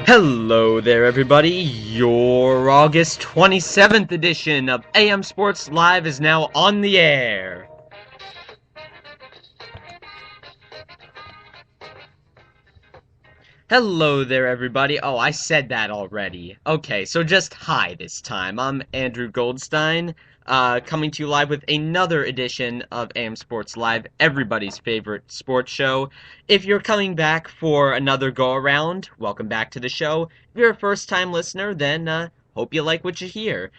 Hello there, everybody. Your August 27th edition of AM Sports Live is now on the air. Hello there, everybody. Oh, I said that already. Okay, so just hi this time. I'm Andrew Goldstein, coming to you live with another edition of AM Sports Live, everybody's favorite sports show. If you're coming back for another go-around, welcome back to the show. If you're a first-time listener, then hope you like what you hear.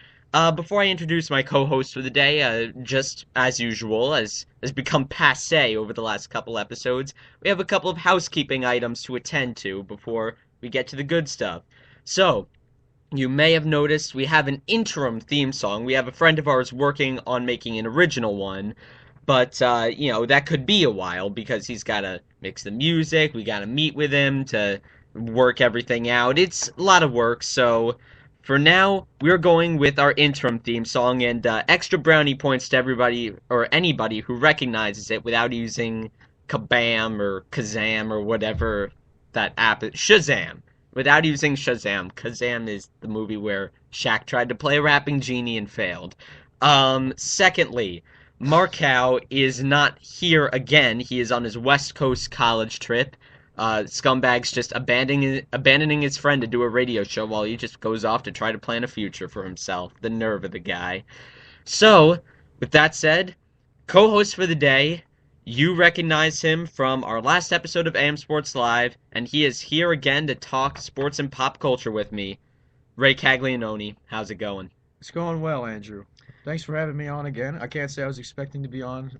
Before I introduce my co-host for the day, just as usual, as has become passé over the last couple episodes, we have a couple of housekeeping items to attend to before we get to the good stuff. So, you may have noticed we have an interim theme song. We have a friend of ours working on making an original one, but, that could be a while because he's got to mix the music, we got to meet with him to work everything out. It's a lot of work, so for now, we're going with our interim theme song, and extra brownie points to everybody or anybody who recognizes it without using Kabam or Kazam or whatever that app is. Shazam! Without using Shazam. Kazam is the movie where Shaq tried to play a rapping genie and failed. Secondly, Markow is not here again. He is on his West Coast college trip. Scumbag's just abandoning his friend to do a radio show while he just goes off to try to plan a future for himself. The nerve of the guy. So, with that said, co-host for the day, you recognize him from our last episode of AM Sports Live, and he is here again to talk sports and pop culture with me. Ray Caglianone, how's it going? It's going well, Andrew. Thanks for having me on again. I can't say I was expecting to be on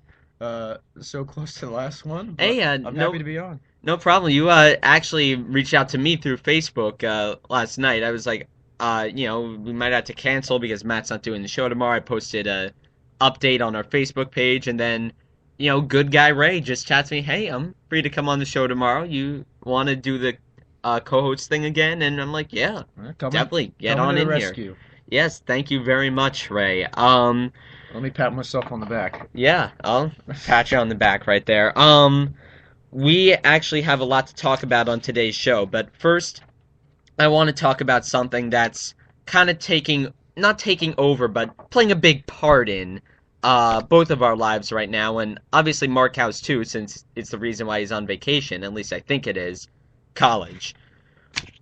so close to the last one, but Hey, I'm happy to be on. no problem. You actually reached out to me through Facebook last night. I was like, we might have to cancel because Matt's not doing the show tomorrow. I posted a update on our Facebook page, and then, good guy Ray just chats me, hey, I'm free to come on the show tomorrow. You want to do the co-host thing again? And I'm like, yeah, definitely. Get on in here. Yes, thank you very much, Ray. Let me pat myself on the back. Yeah, I'll pat you on the back right there. We actually have a lot to talk about on today's show, but first, I want to talk about something that's kind of not taking over, but playing a big part in both of our lives right now, and obviously Markow's too, since it's the reason why he's on vacation, at least I think it is, college.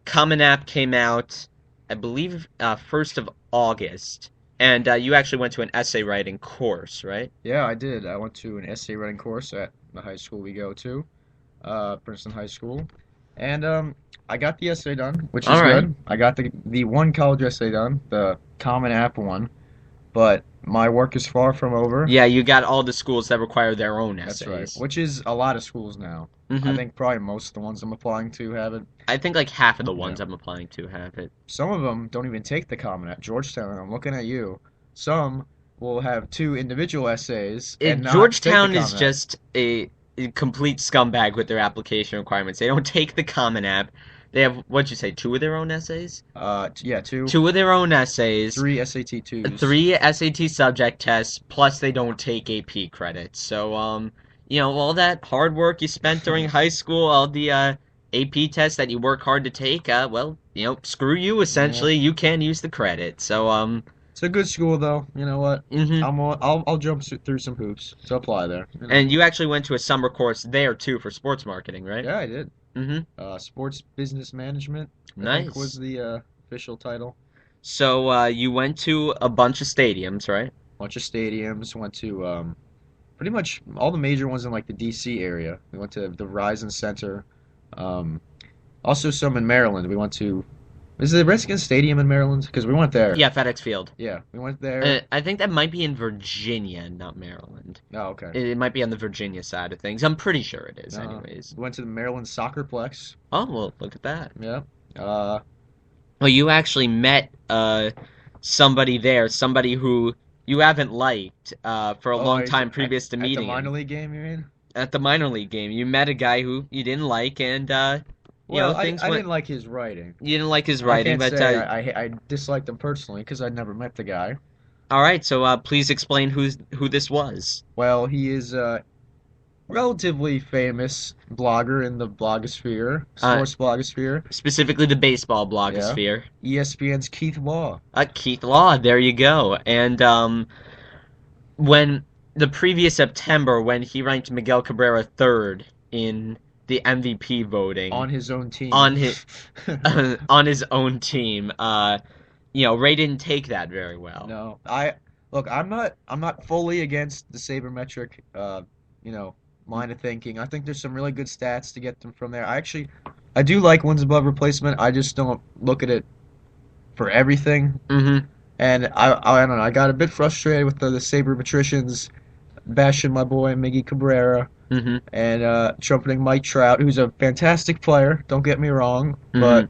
Common App came out, I believe, 1st of August, and you actually went to an essay writing course, right? Yeah, I did. I went to an essay writing course at the high school we go to, Princeton High School, and I got the essay done, which is good. I got the one college essay done, the Common App one, but my work is far from over. Yeah, you got all the schools that require their own essays. That's right, which is a lot of schools now. Mm-hmm. I think probably most of the ones I'm applying to have it. I think like half of the ones I'm applying to have it. Some of them don't even take the Common App. Georgetown, I'm looking at you. Some will have 2 individual essays. And Georgetown is just a complete scumbag with their application requirements. They don't take the Common App. They have, what'd you say, 2 of their own essays? Yeah, 2. 2 of their own essays. 3 SAT2s. 3 SAT subject tests, plus they don't take AP credits. So, all that hard work you spent during high school, all the AP tests that you work hard to take, screw you, essentially. Yeah. You can use the credit. So, it's a good school, though. You know what? Mm-hmm. I'll jump through some hoops to apply there. And you actually went to a summer course there, too, for sports marketing, right? Yeah, I did. Mm-hmm. Sports business management, nice. I think was the official title. So you went to a bunch of stadiums, right? Bunch of stadiums. Went to pretty much all the major ones in like the D.C. area. We went to the Verizon Center. Also some in Maryland. We went to. Is it the Redskins Stadium in Maryland? Because we went there. Yeah, FedEx Field. Yeah, we went there. I think that might be in Virginia, not Maryland. Oh, okay. It might be on the Virginia side of things. I'm pretty sure it is, anyways. We went to the Maryland Soccerplex. Oh, well, look at that. Yeah. Well, you actually met somebody there, somebody who you haven't liked for a long time previous to meeting him. At the minor league game, you mean? At the minor league game. You met a guy who you didn't like, and I didn't like his writing. You didn't like his writing, but I disliked him personally because I'd never met the guy. All right, so please explain who this was. Well, he is relatively famous blogger in the blogosphere, Uh, sports blogosphere. Specifically the baseball Yeah. blogosphere. ESPN's Keith Law. Keith Law, there you go. And when the previous September, when he ranked Miguel Cabrera third in the MVP voting On his own on team. his on his own team, Ray didn't take that very well. No, I look. I'm not fully against the sabermetric, you know, line of thinking. I think there's some really good stats to get them from there. I do like wins above replacement. I just don't look at it for everything. Mm-hmm. And I don't know. I got a bit frustrated with the sabermetricians bashing my boy Miggy Cabrera Mm-hmm. and trumpeting Mike Trout, who's a fantastic player. Don't get me wrong, Mm-hmm. but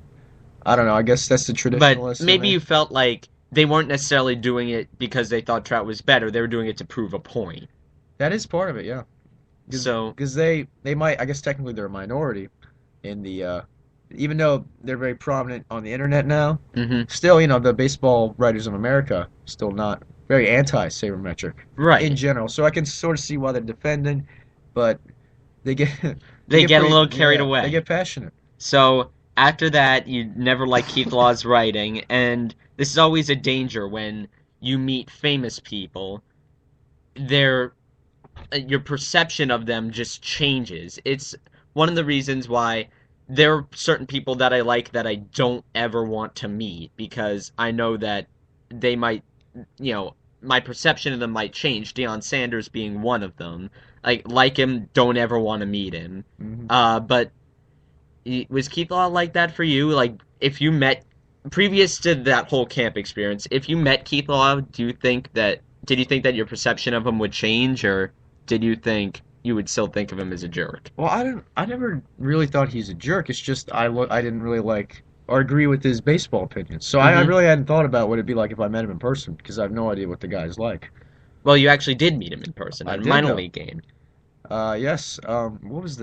I don't know. I guess that's the But traditionalist in maybe me. you felt like they weren't necessarily doing it because they thought Trout was better. They were doing it to prove a point. That is part of it, yeah. So, Because they might, I guess technically they're a minority in the even though they're very prominent on the internet now, mm-hmm. still, the baseball writers of America still not very anti-sabermetric in Right. general. So I can sort of see why they're defending, but they get they They get get a pretty, little carried yeah, they away. get passionate. So after that, you never like Keith Law's writing, and this is always a danger when you meet famous people. Their Your perception of them just changes. It's one of the reasons why there are certain people that I like that I don't ever want to meet because I know that they might, my perception of them might change. Deion Sanders being one of them. Like him, don't ever want to meet him. Hmm. But was Keith Law like that for you? Like, if you met previous to that whole camp experience, if you met Keith Law, did you think that your perception of him would change, or did you think you would still think of him as a jerk? Well, I never really thought he's a jerk. It's just I didn't really like or agree with his baseball opinions. So I Hmm. really hadn't thought about what it'd be like if I met him in person because I have no idea what the guy's like. Well, you actually did meet him in person I at a did minor though. league game. Yes. What was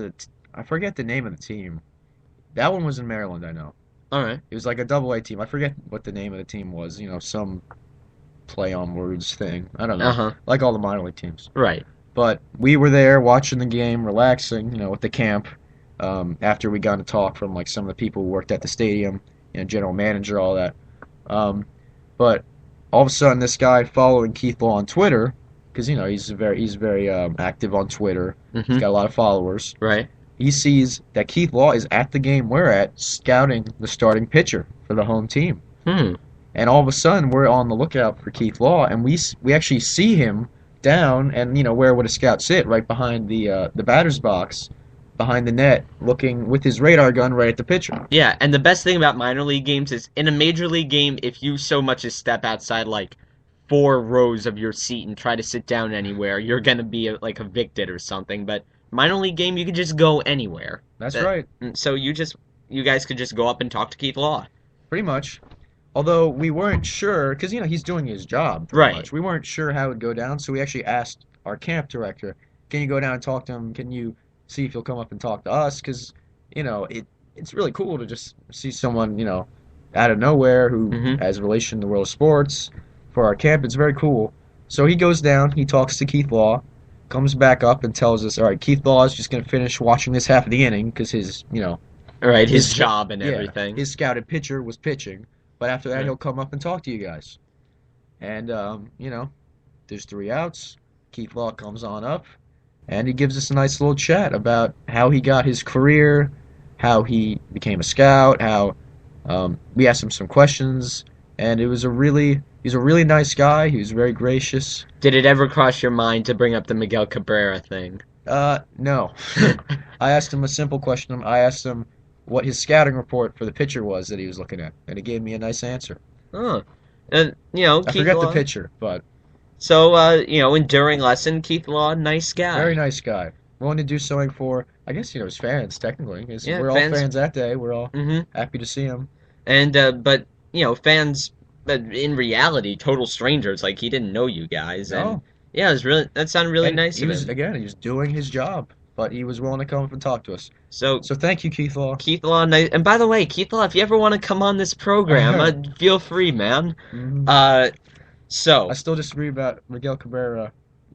I forget the name of the team. That one was in Maryland, I know. All right. It was like a double A team. I forget what the name of the team was. Some play on words thing. I don't Uh know. huh. Like all the minor league teams. Right. But we were there watching the game, relaxing, with the camp. After we got to talk from like some of the people who worked at the stadium, general manager, all that. Um, but all of a sudden, this guy following Keith Law on Twitter, because he's very active on Twitter. He's Hmm. got a lot of followers. Right. He sees that Keith Law is at the game we're at, scouting the starting pitcher for the home team. Hmm. And all of a sudden, we're on the lookout for Keith Law, and we actually see him down, and where would a scout sit? Right behind the batter's box, behind the net, looking with his radar gun right at the pitcher. Yeah, and the best thing about minor league games is in a major league game, if you so much as step outside like 4 rows of your seat and try to sit down anywhere, you're gonna be like evicted or something. But minor league game, you could just go anywhere. That's That, right, so you guys could just go up and talk to Keith Law. pretty much. Although we weren't sure, because he's doing his job pretty Right. much. We weren't sure how it would go down, so we actually asked our camp director, "Can you go down and talk to him? Can you see if he'll come up and talk to us?" Because it's really cool to just see someone out of nowhere who Hmm. has a relation to the world of sports for our camp. It's very cool. So he goes down, he talks to Keith Law, comes back up and tells us, "All right, Keith Law is just going to finish watching this half of the inning because Right, his his job and yeah, everything. his scouted pitcher was pitching, but after that Right. he'll come up and talk to you guys." And there's 3 outs. Keith Law comes on up, and he gives us a nice little chat about how he got his career, how he became a scout, how we asked him some questions, and he's a really nice guy. He was very gracious. Did it ever cross your mind to bring up the Miguel Cabrera thing? No. I asked him a simple question. I asked him what his scouting report for the pitcher was that he was looking at, and he gave me a nice answer. Oh, and I Keith forget the Law. pitcher, but So enduring lesson, Keith Law, nice very guy. nice guy. Willing to do something for, I guess, his fans, technically. 'Cause Yeah, we're all fans. fans that day. We're all Hmm. happy to see him. And but fans, but in reality, total strangers. Like he didn't know you guys, and No. yeah, that sounded really And nice of him. he was doing his job, but he was willing to come up and talk to us. So So thank you, Keith Law. Keith Law, nice. And by the way, Keith Law, if you ever want to come on this program, feel free, man. Mhm. Uh, I so still disagree about Miguel Cabrera.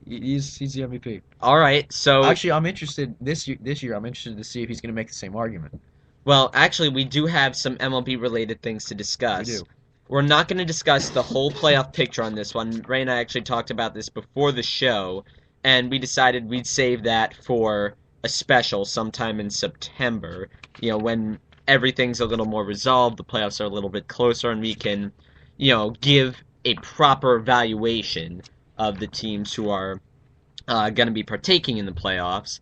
He's the MVP. All right, so Actually, I'm interested this year. This year, I'm interested to see if he's going to make the same argument. well, actually, we do have some MLB related things to We discuss. do. We're not going to discuss the whole playoff picture on this one. Ray and I actually talked about this before the show, and we decided we'd save that for a special sometime in September, when everything's a little more resolved, the playoffs are a little bit closer, and we can, give a proper evaluation of the teams who are going to be partaking in the playoffs.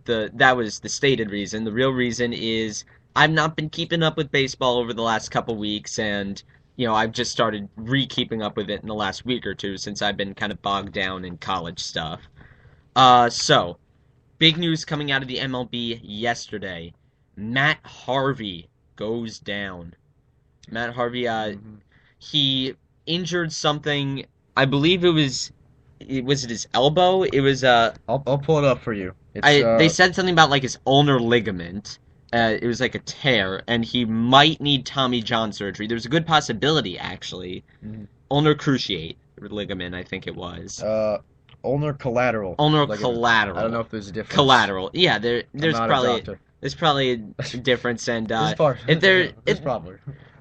That was the stated reason. The real reason is I've not been keeping up with baseball over the last couple weeks, and I've just started re-keeping up with it in the last week or two since I've been kind of bogged down in college stuff. So big news coming out of the MLB yesterday: Matt Harvey goes down. Matt Harvey, Hmm. he injured something. I believe was it his elbow? It was I'll pull it up for you. It's I they said something about like his ulnar ligament. It was like a tear, and he might need Tommy John surgery. There's a good possibility, actually. mhm. Ulnar cruciate ligament, I think it was. uh ulnar collateral Ulnar ligament. I don't know collateral. if there's a difference. Collateral. Yeah, I'm there's not a probably doctor. a difference, and This part, if yeah, there this it probably.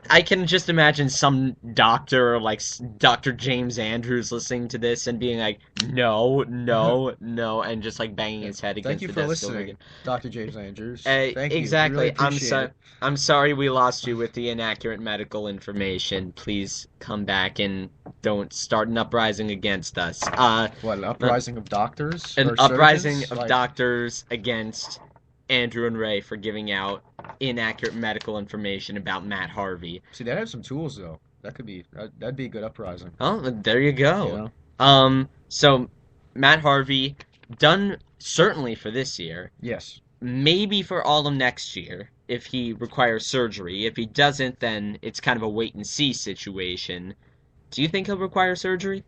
I can just imagine some doctor like Dr. James Andrews listening to this and being like, no, no, no, and just like banging Yeah. his head Thank against you the for desk over listening, again. Dr. James Andrews. Thank you. We really Exactly. appreciate it. I'm sorry we lost you with the inaccurate medical information. Please come back and don't start an uprising against us. What, an uprising of doctors An or uprising surgeons? of Like, doctors against Andrew and Ray for giving out inaccurate medical information about Matt Harvey. see, they have some tools though. That'd be a good uprising. Oh, there you You go. know? So Matt Harvey done certainly for this year, Yes. maybe for all of next year if he requires surgery. If he doesn't, then it's kind of a wait and see situation. Do you think he'll require surgery?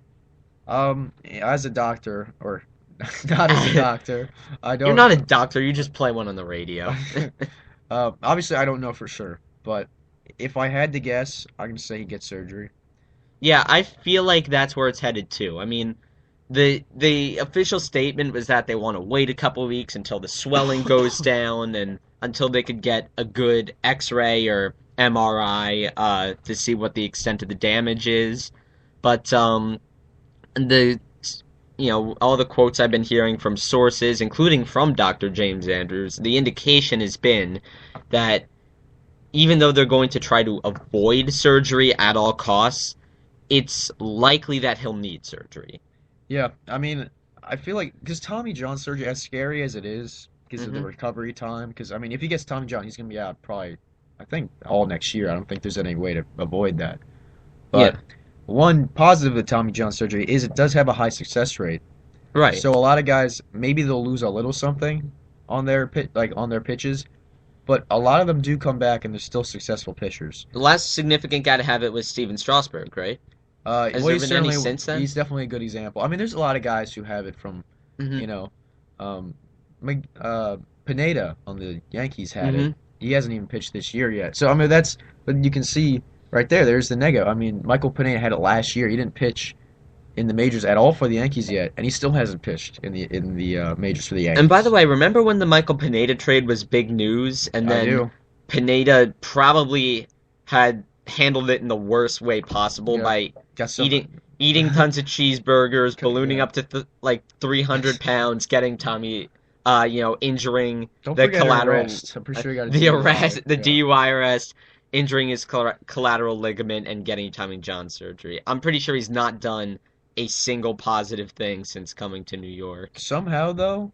As a doctor, or not as a doctor, I You're don't. not a doctor, you just play one on the radio. Obviously, I don't know for sure, but if I had to guess, I'm gonna say he gets surgery. Yeah, I feel like that's where it's headed to. I mean, the official statement was that they want to wait a couple of weeks until the swelling goes down and until they could get a good X-ray or MRI to see what the extent of the damage is. But the all the quotes I've been hearing from sources, including from Dr. James Andrews, the indication has been that even though they're going to try to avoid surgery at all costs, it's likely that he'll need surgery. Yeah, I mean, I feel like because Tommy John surgery, as scary as it is, because of the Hmm. recovery time. Because I mean, if he gets Tommy John, he's gonna be out probably, I think, all next year. I don't think there's any way to avoid that. Yeah, But one positive of Tommy John surgery is it does have a high success rate. right. So a lot of guys maybe they'll lose a little something on their on their pitches, but a lot of them do come back and they're still successful pitchers. The last significant guy to have it was Steven Strasburg, right? Has Well, there been any since then? he's definitely a good example. I mean, there's a lot of guys who have it from Hmm. you know, um, Pineda on the Yankees had it. Hmm. He hasn't even pitched this year yet. So I mean, but you can see right there. There's the negative. I mean, Michael Pineda had it last year. He didn't pitch in the majors at all for the Yankees yet, and he still hasn't pitched in the majors for the And by the Yankees. way, remember when the Michael Pineda trade was big news, and I then do. Pineda probably had handled it in the worst way possible Yeah, by got some. eating tons of cheeseburgers, ballooning Yeah. up to like 300 pounds, getting Tommy, injuring Don't the forget an collateral, arrest. I'm pretty sure he got a the DUI. arrest, the Yeah. DUI arrest, injuring his collateral ligament, and getting Tommy John surgery. I'm pretty sure he's not done a single positive thing since coming to New York. Somehow though,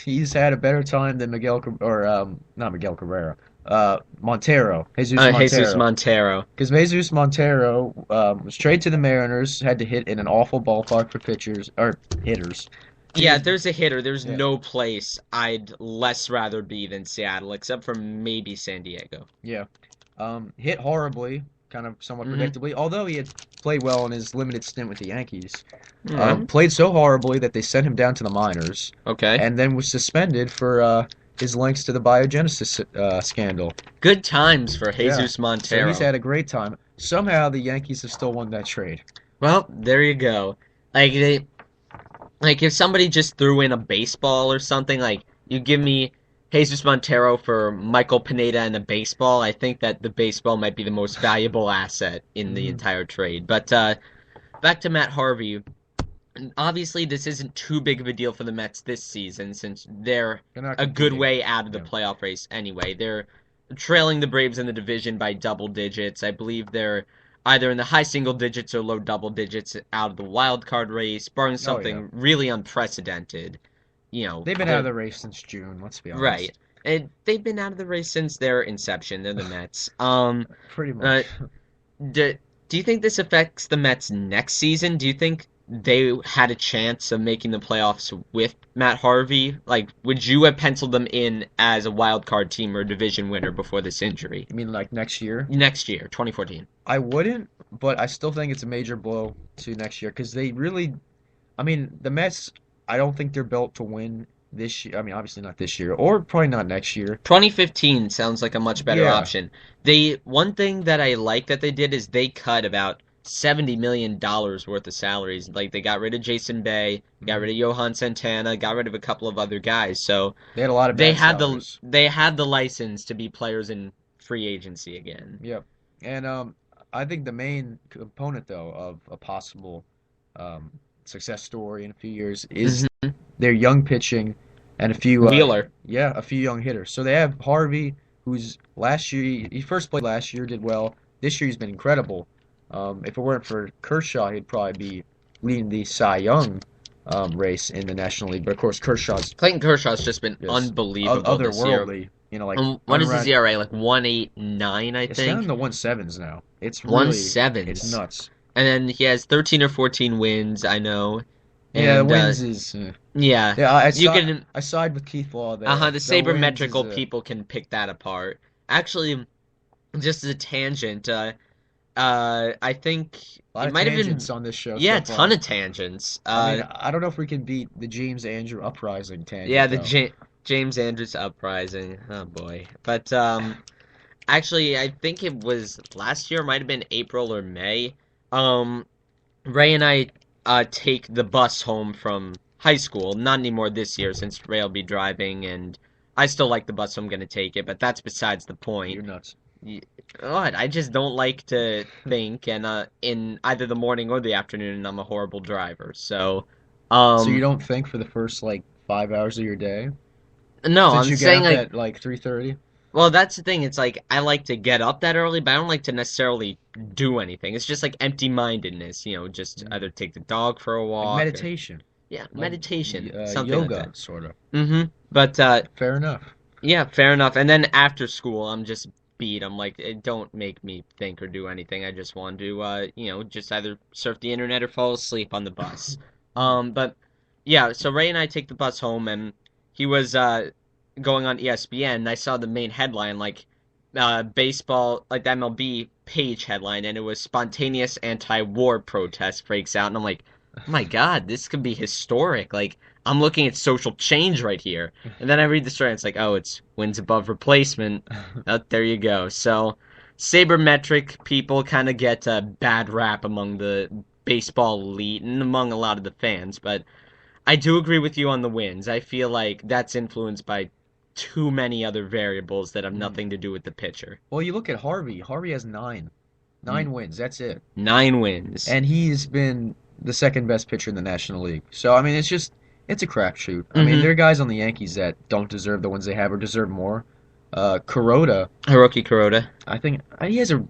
he's had a better time than not Miguel Cabrera, Montero, Jesus Jesus Montero. Montero. Because Jesus Montero was traded to the Mariners, had to hit in an awful ballpark for pitchers or hitters. He Yeah, was, there's a hitter. There's yeah, no place I'd less rather be than Seattle, except for maybe San Diego. yeah. Hit horribly, kind of somewhat Hmm. predictably. Although he had played well in his limited stint with the Yankees, Hmm. played so horribly that they sent him down to the minors, Okay. and then was suspended for his links to the biogenesis scandal. Good times for Yeah. Jesus So he's Montero. had a great time. Somehow the Yankees have still won that trade. Well, there you go. Like Like if somebody just threw in a baseball or something, like you give me Jesus Montero for Michael Pineda and a baseball, I think that the baseball might be the most valuable asset in the Mm, entire trade. But back to Matt Harvey. Obviously, this isn't too big of a deal for the Mets this season since they're they're not a good competing. way out of the Yeah. playoff race anyway. They're trailing the Braves in the division by double digits. I believe they're either in the high single digits or low double digits out of the wild card race, barring Oh yeah. something really unprecedented. They've been out of They're the race since June. Let's be right. honest. And they've been out of the race since their inception. They're the Mets. Pretty Uh, much. do, do you think this affects the Mets next season? Do you think they had a chance of making the playoffs with Matt Harvey? Like, would you have penciled them in as a wild card team or division winner before this injury? I mean, like next year. Next year, 2014. I wouldn't, but I still think it's a major blow to next year because they really. I mean, the Mets. I don't think they're built to win this year. I mean, obviously not this year, or probably not next year. 2015 sounds like a much better Yeah. option. One thing that I like that they did is they cut about $70 million worth of salaries. Like they got rid of Jason Bay, got rid Mhm. of Johan Santana, got rid of a couple of other guys. So They had a lot of they bad had the salaries. they had the license to be players in free agency again. Yep. And I think the main component though of a possible um, success story in a few years is Hmm. their young pitching and a few Wheeler. yeah, a few young hitters. So they have Harvey, who's last year he first played last year, did well. This year he's been incredible. If it weren't for Kershaw, he'd probably be leading the Cy Young race in the National League. But of course, Kershaw's Clayton Kershaw's just been just unbelievable this year. otherworldly. Like What running is his around. ERA? Like 1.89, I It's down in think. the 1.7s now. One It's sevens. nuts. And then he has 13 or 14 wins, I know. Yeah, And wins is yeah, yeah. you can I side with Keith Law there. the The wins is sabermetrical people can pick that apart. Actually, just as a tangent, I think a lot it of might have been tangents on this show yeah, so a ton far. of tangents. I mean, I don't know if we can beat the James Andrew uprising Yeah, tangent the though. James Andrews uprising. Oh boy. But actually I think it was last year, might have been April or May. Um Ray and I take the bus home from high school. Not anymore this year since Ray will be driving and I still like the bus, so I'm gonna take it, but that's besides the point. You're nuts. Y- What? I just don't like to think, and in either the morning or the afternoon, I'm a horrible driver. So, So you um, don't think for the first like 5 hours of your day, no, since I'm you get saying up like at like 3:30? well, that's the thing. It's like I like to get up that early, but I don't like to necessarily do anything. It's just like empty-mindedness, just Mm. either take the dog for a Like walk or meditation, yeah, like meditation, something like yoga, that. sort of. But Fair enough. yeah, fair enough. And then after school, I'm just beat. I'm like, don't make me think or do anything. I just want to, just either surf the internet or fall asleep on the bus. But yeah, so Ray and I take the bus home, and he was going on ESPN. And I saw the main headline, like baseball, like the MLB page headline, and it was spontaneous anti-war protest breaks out, and I'm like, oh my God, this could be historic. Like I'm looking at social change right here. And then I read the story, and it's like, oh, it's wins above replacement. Oh, there you go. So, sabermetric people kind of get a bad rap among the baseball elite and among a lot of the fans, but I do agree with you on the wins. I feel like that's influenced by too many other variables that have Mm. nothing to do with the pitcher. Well, you look at Harvey. Harvey has nine wins. That's it. 9 wins. And he's been the second best pitcher in the National League. So I mean, it's a crapshoot. I mean, Mm-hmm. there are guys on the Yankees that don't deserve the wins they have or deserve more. Kuroda, Hiroki Kuroda. I think he has a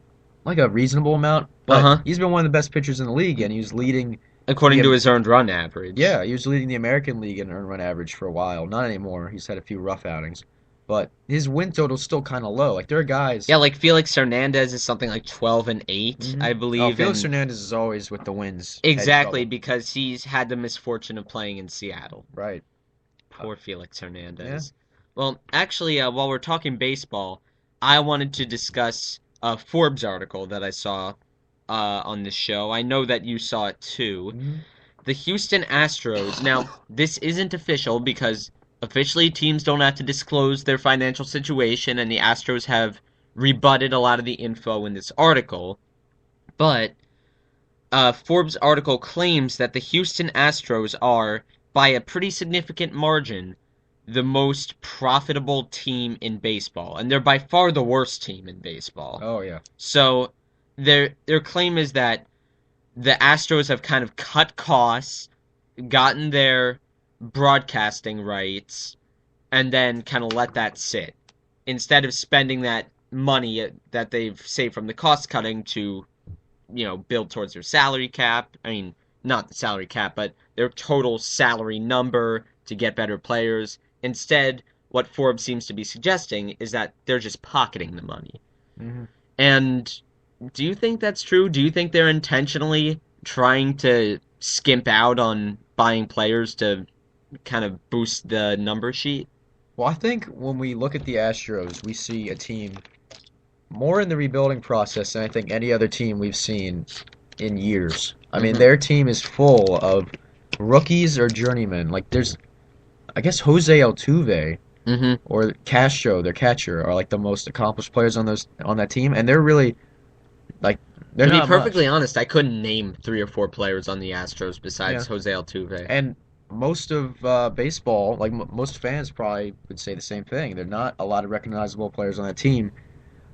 reasonable amount, but Uh-huh. he's been one of the best pitchers in the league, and he was leading According to the his earned run average. yeah, he was leading the American League in earned run average for a while. Not anymore. He's had a few rough outings, but his win total's still kind of low. Like there are guys. Yeah, like Felix Hernandez is something like 12-8, I Oh, believe, Felix and Hernandez is always with the wins head exactly trouble. because he's had the misfortune of playing in Seattle. Right. Poor Felix Yeah. Hernandez. Well, actually, while we're talking baseball, I wanted to discuss a Forbes article that I saw on this show. I know that you saw it too. Mhm. The Houston Astros. Now, this isn't official because officially teams don't have to disclose their financial situation, and the Astros have rebutted a lot of the info in this article. But Forbes article claims that the Houston Astros are by a pretty significant margin, the most profitable team in baseball, and they're by far the worst team in baseball. Oh yeah. So their claim is that the Astros have kind of cut costs, gotten their broadcasting rights, and then kind of let that sit instead of spending that money that they've saved from the cost cutting to, build towards their salary cap. I mean, not the salary cap, but their total salary number to get better players. Instead, what Forbes seems to be suggesting is that they're just pocketing the money. Hmm. And do you think that's true? Do you think they're intentionally trying to skimp out on buying players to kind of boost the number sheet? Well, I think when we look at the Astros, we see a team more in the rebuilding process than I think any other team we've seen in years. I mean, Hmm. their team is full of rookies or journeymen. Like there's, I guess Jose Altuve Hmm. or Castro, their catcher, are like the most accomplished players on that team, and they're really like they're To be not perfectly much. honest, I couldn't name three or four players on the Astros Yeah, besides Jose Altuve. and most of baseball, like most fans, probably would say the same thing. There are not a lot of recognizable players on that team.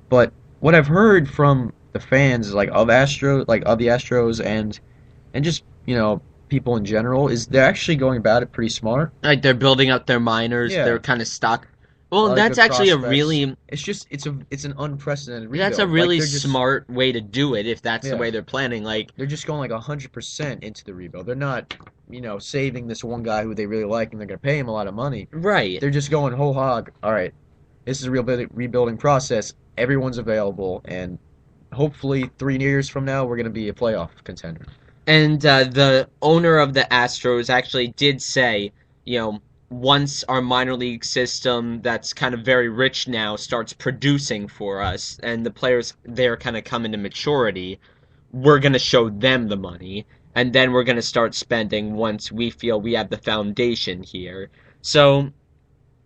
But what I've heard from the fans, like of the Astros, and just people in general, is they're actually going about it pretty smart. Like they're building up their minors, Yeah, they're kind of stock. a Well, lot of that's good actually a prospects. really It's an unprecedented that's a rebuild. Like really smart way to do it if that's the yeah, way they're planning. Like, they're just going like 100% into the rebuild. They're not saving this one guy who they really like and they're gonna pay him a lot of money. right. They're just going whole hog. All right, this is a rebuilding process. Everyone's available, and hopefully 3 years from now we're gonna be a playoff contender. And the owner of the Astros actually did say, once our minor league system that's kind of very rich now starts producing for us and the players there kind of come into maturity, we're going to show them the money and then we're going to start spending once we feel we have the foundation here. So,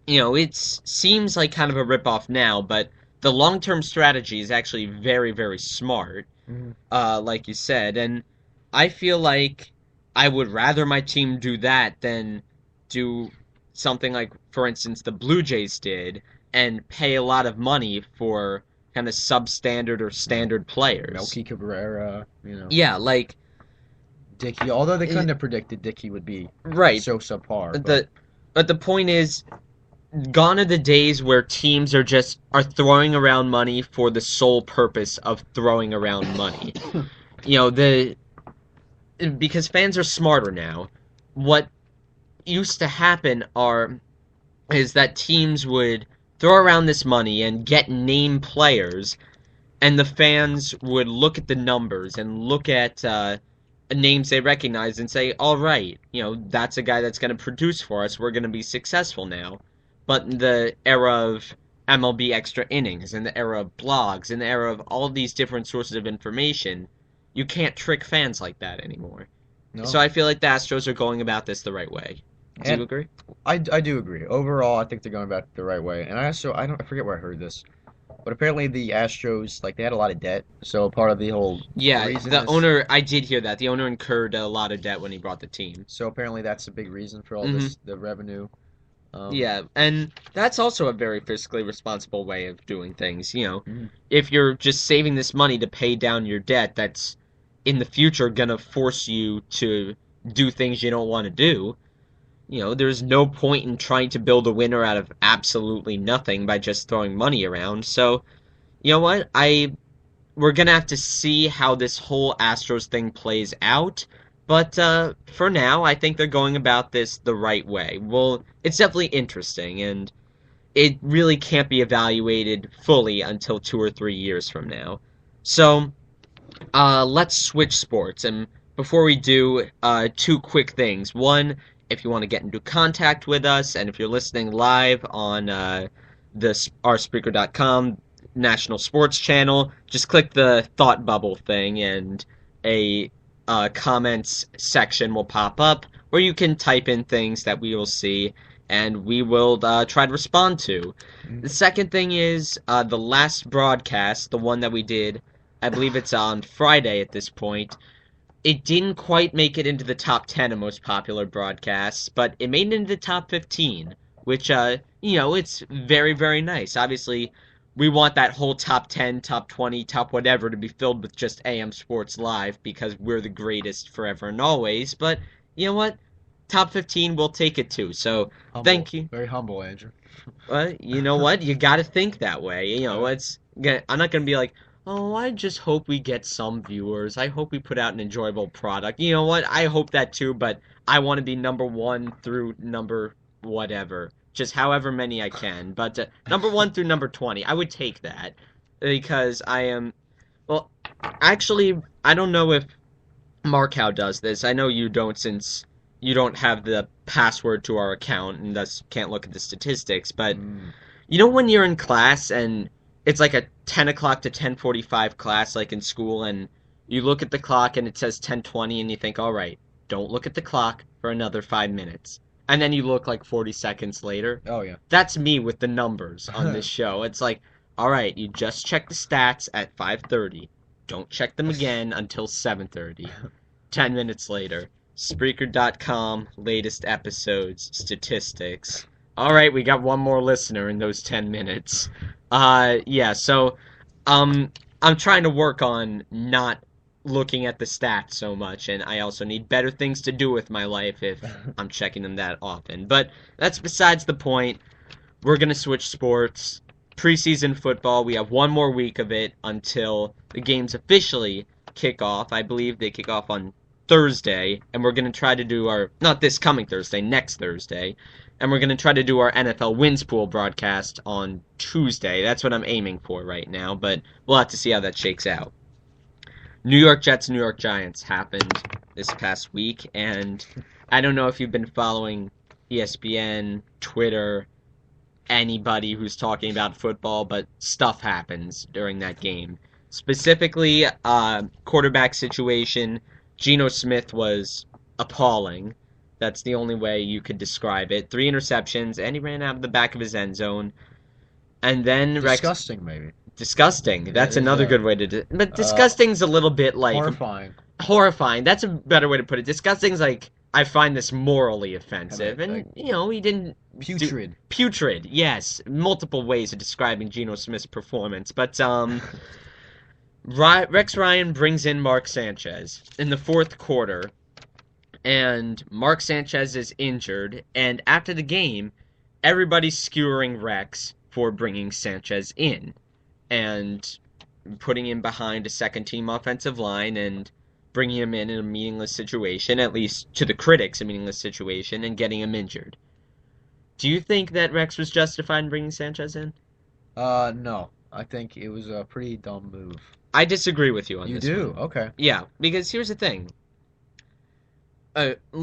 it seems like kind of a ripoff now, but the long-term strategy is actually very, very smart, Hmm. like you said. And I feel like I would rather my team do that than do something like, for instance, the Blue Jays did and pay a lot of money for kind of substandard or standard players. Melky Cabrera, Yeah, like, Dickey. Although they couldn't it, have predicted Dickey would be right. so subpar, but The but the point is, gone are the days where teams are throwing around money for the sole purpose of throwing around money. The because fans are smarter now. What used to happen is that teams would throw around this money and get name players, and the fans would look at the numbers and look at names they recognize and say, all right, that's a guy that's going to produce for us. We're going to be successful now. But in the era of MLB extra innings, in the era of blogs, in the era of all these different sources of information, you can't trick fans like that anymore. So no. I feel like the Astros are going about this the right way. Do you And agree? I do agree. Overall, I think they're going about it the right way. And I forget where I heard this, but apparently the Astros, like, they had a lot of debt. So part of the whole Yeah, reason the this owner, I did hear that. The owner incurred a lot of debt when he brought the team. so apparently that's a big reason for all Hmm. this, the revenue. Um, Yeah, and that's also a very fiscally responsible way of doing things. mhm. If you're just saving this money to pay down your debt, that's in the future gonna force you to do things you don't want to do. There's no point in trying to build a winner out of absolutely nothing by just throwing money around. So, you know what? We're gonna have to see how this whole Astros thing plays out. But for now, I think they're going about this the right way. Well, it's definitely interesting, and it really can't be evaluated fully until 2 or 3 years from now. So, let's switch sports. And before we do, two quick things. One, if you want to get into contact with us, and if you're listening live on our Spreaker.com national sports channel, just click the thought bubble thing, and a comments section will pop up, or you can type in things that we will see, and we will try to respond to. The second thing is the last broadcast, the one that we did, I believe it's on Friday at this point. It didn't quite make it into the top 10 of most popular broadcasts, but it made it into the top 15, which, it's very, very nice. Obviously, we want that whole top 10, top 20, top whatever to be filled with just AM Sports Live because we're the greatest forever and always. But you know what? Top 15, we'll take it too. So Humble, thank you. very humble, Andrew. You know what? You got to think that way. Yeah. I'm not going to be like, oh, I just hope we get some viewers. I hope we put out an enjoyable product. You know what? I hope that too, but I want to be number one through number whatever. Just however many I can. But number one through number 20, I would take that because I am. Well, actually, I don't know if Markow does this. I know you don't since you don't have the password to our account and thus can't look at the statistics, but Mm. you know when you're in class and it's like a 10 o'clock to 10:45 class like in school and you look at the clock and it says 10:20 and you think, all right, don't look at the clock for another 5 minutes. And then you look like 40 seconds later. Oh yeah. That's me with the numbers on this show. It's like, all right, you just check the stats at 5:30. Don't check them again until 7:30. 10 minutes later. Spreaker.com, latest episodes, statistics. All right, we got one more listener in those 10 minutes. Yeah, so I'm trying to work on not looking at the stats so much, and I also need better things to do with my life if I'm checking them that often. But that's besides the point. We're going to switch sports. Preseason football, we have one more week of it until the games officially kick off. I believe they kick off on Thursday, and we're going to try to do our, not this coming Thursday, next Thursday, and we're going to try to do our NFL Wins Pool broadcast on Tuesday. That's what I'm aiming for right now, but we'll have to see how that shakes out. New York Jets, New York Giants happened this past week, and I don't know if you've been following ESPN, Twitter, anybody who's talking about football, but stuff happens during that game. Specifically, quarterback situation. Geno Smith was appalling. That's the only way you could describe it. 3 interceptions, and he ran out of the back of his end zone. And then Disgusting, maybe. Disgusting. That's It is, another good way to but disgusting's a little bit like horrifying. horrifying. That's a better way to put it. Disgusting's like I find this morally offensive, Like, and he didn't putrid. Putrid, yes. Multiple ways of describing Geno Smith's performance. But Rex Ryan brings in Mark Sanchez in the fourth quarter, and Mark Sanchez is injured, and after the game, everybody's skewering Rex for bringing Sanchez in and putting him behind a second-team offensive line and bringing him in a meaningless situation, at least to the critics, a meaningless situation, and getting him injured. Do you think that Rex was justified in bringing Sanchez in? No. I think it was a pretty dumb move. I disagree with you on You this do? one. Okay. Yeah, because here's the thing.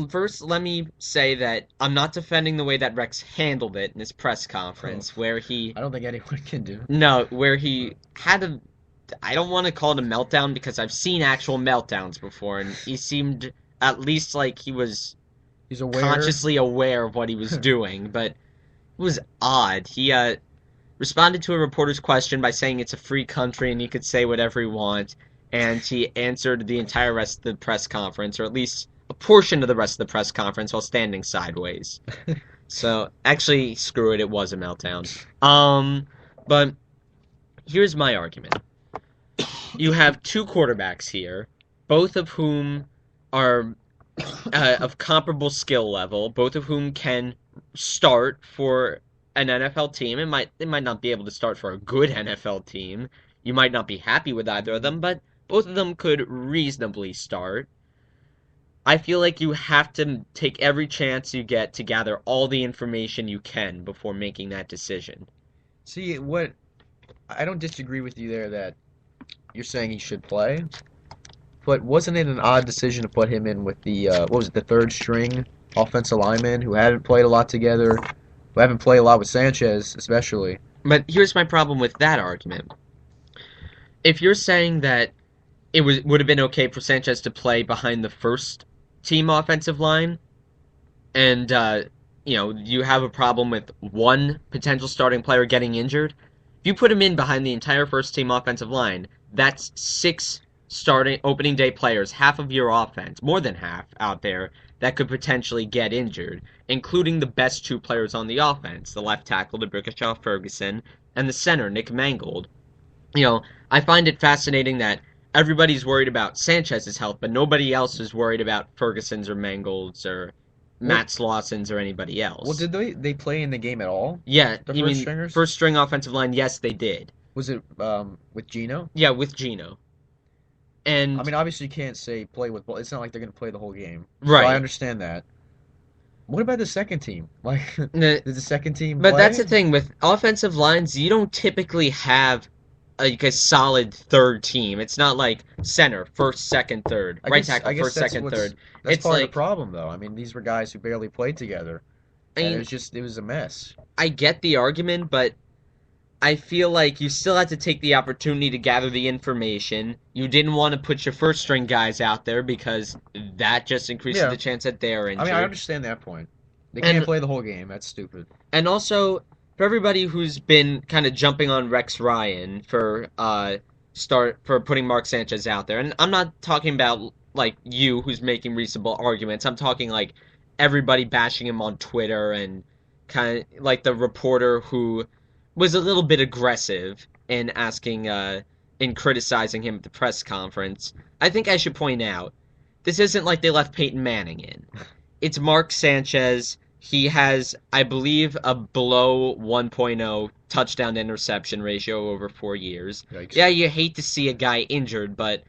First, let me say that I'm not defending the way that Rex handled it in his press conference, where he I don't think anyone can do. no, where he had a I don't want to call it a meltdown because I've seen actual meltdowns before, and he seemed at least like he was He's aware. consciously aware of what he was doing, but it was odd. He responded to a reporter's question by saying it's a free country and he could say whatever he wants, and he answered the entire rest of the press conference, or at least a portion of the rest of the press conference, while standing sideways. So, actually, screw it, it was a meltdown. But here's my argument. You have two quarterbacks here, both of whom are of comparable skill level, both of whom can start for an NFL team. They might not be able to start for a good NFL team. You might not be happy with either of them, but both of them could reasonably start. I feel like you have to take every chance you get to gather all the information you can before making that decision. See, I don't disagree with you there that you're saying he should play, but wasn't it an odd decision to put him in with the the third string offensive lineman who hadn't played a lot together, who haven't played a lot with Sanchez especially? But here's my problem with that argument. If you're saying that would have been okay for Sanchez to play behind the first team offensive line, and you have a problem with one potential starting player getting injured, if you put him in behind the entire first team offensive line, that's 6 starting opening day players, half of your offense, more than half out there that could potentially get injured, including the best two players on the offense, the left tackle, DeBrickashaw Ferguson, and the center, Nick Mangold. I find it fascinating that everybody's worried about Sanchez's health, but nobody else is worried about Ferguson's or Mangold's or Well, Matt Slauson's or anybody well, else. did they play in the game at all? Yeah, The you first mean stringers? first string offensive line? Yes, they did. Was it with Gino? Yeah, with Gino. I And mean, obviously you can't say play with. It's not like they're gonna play the whole game, so I right. understand that. What about the second team? Like, N- did the second team But that's the play? thing with offensive lines, you don't typically have a solid third team. It's not like center, first, second, third, I right guess tackle, I guess first, second, third. that's It's part of the like problem though. I mean, these were guys who barely played together, I and mean, it was a mess. I get the argument, but I feel like you still had to take the opportunity to gather the information. You didn't want to put your first string guys out there because that just increases Yeah, the chance that they're I mean, I injured. understand that point. They can't And play the whole game. That's stupid. and also for everybody who's been kind of jumping on Rex Ryan for putting Mark Sanchez out there. And I'm not talking about like you who's making reasonable arguments. I'm talking like everybody bashing him on Twitter and kind of like the reporter who was a little bit aggressive in asking in criticizing him at the press conference. I think I should point out this isn't like they left Peyton Manning in. It's Mark Sanchez. He has, I believe, a below 1.0 touchdown to interception ratio over 4 years. Yikes. Yeah, you hate to see a guy injured, but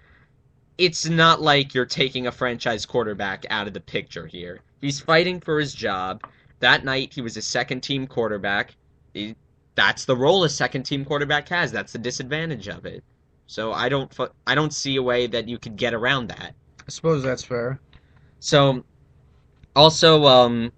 it's not like you're taking a franchise quarterback out of the picture here. He's fighting for his job. That night, he was a second team quarterback. That's the role a second team quarterback has. That's the disadvantage of it. So I don't see a way that you could get around that. I suppose that's fair. So also,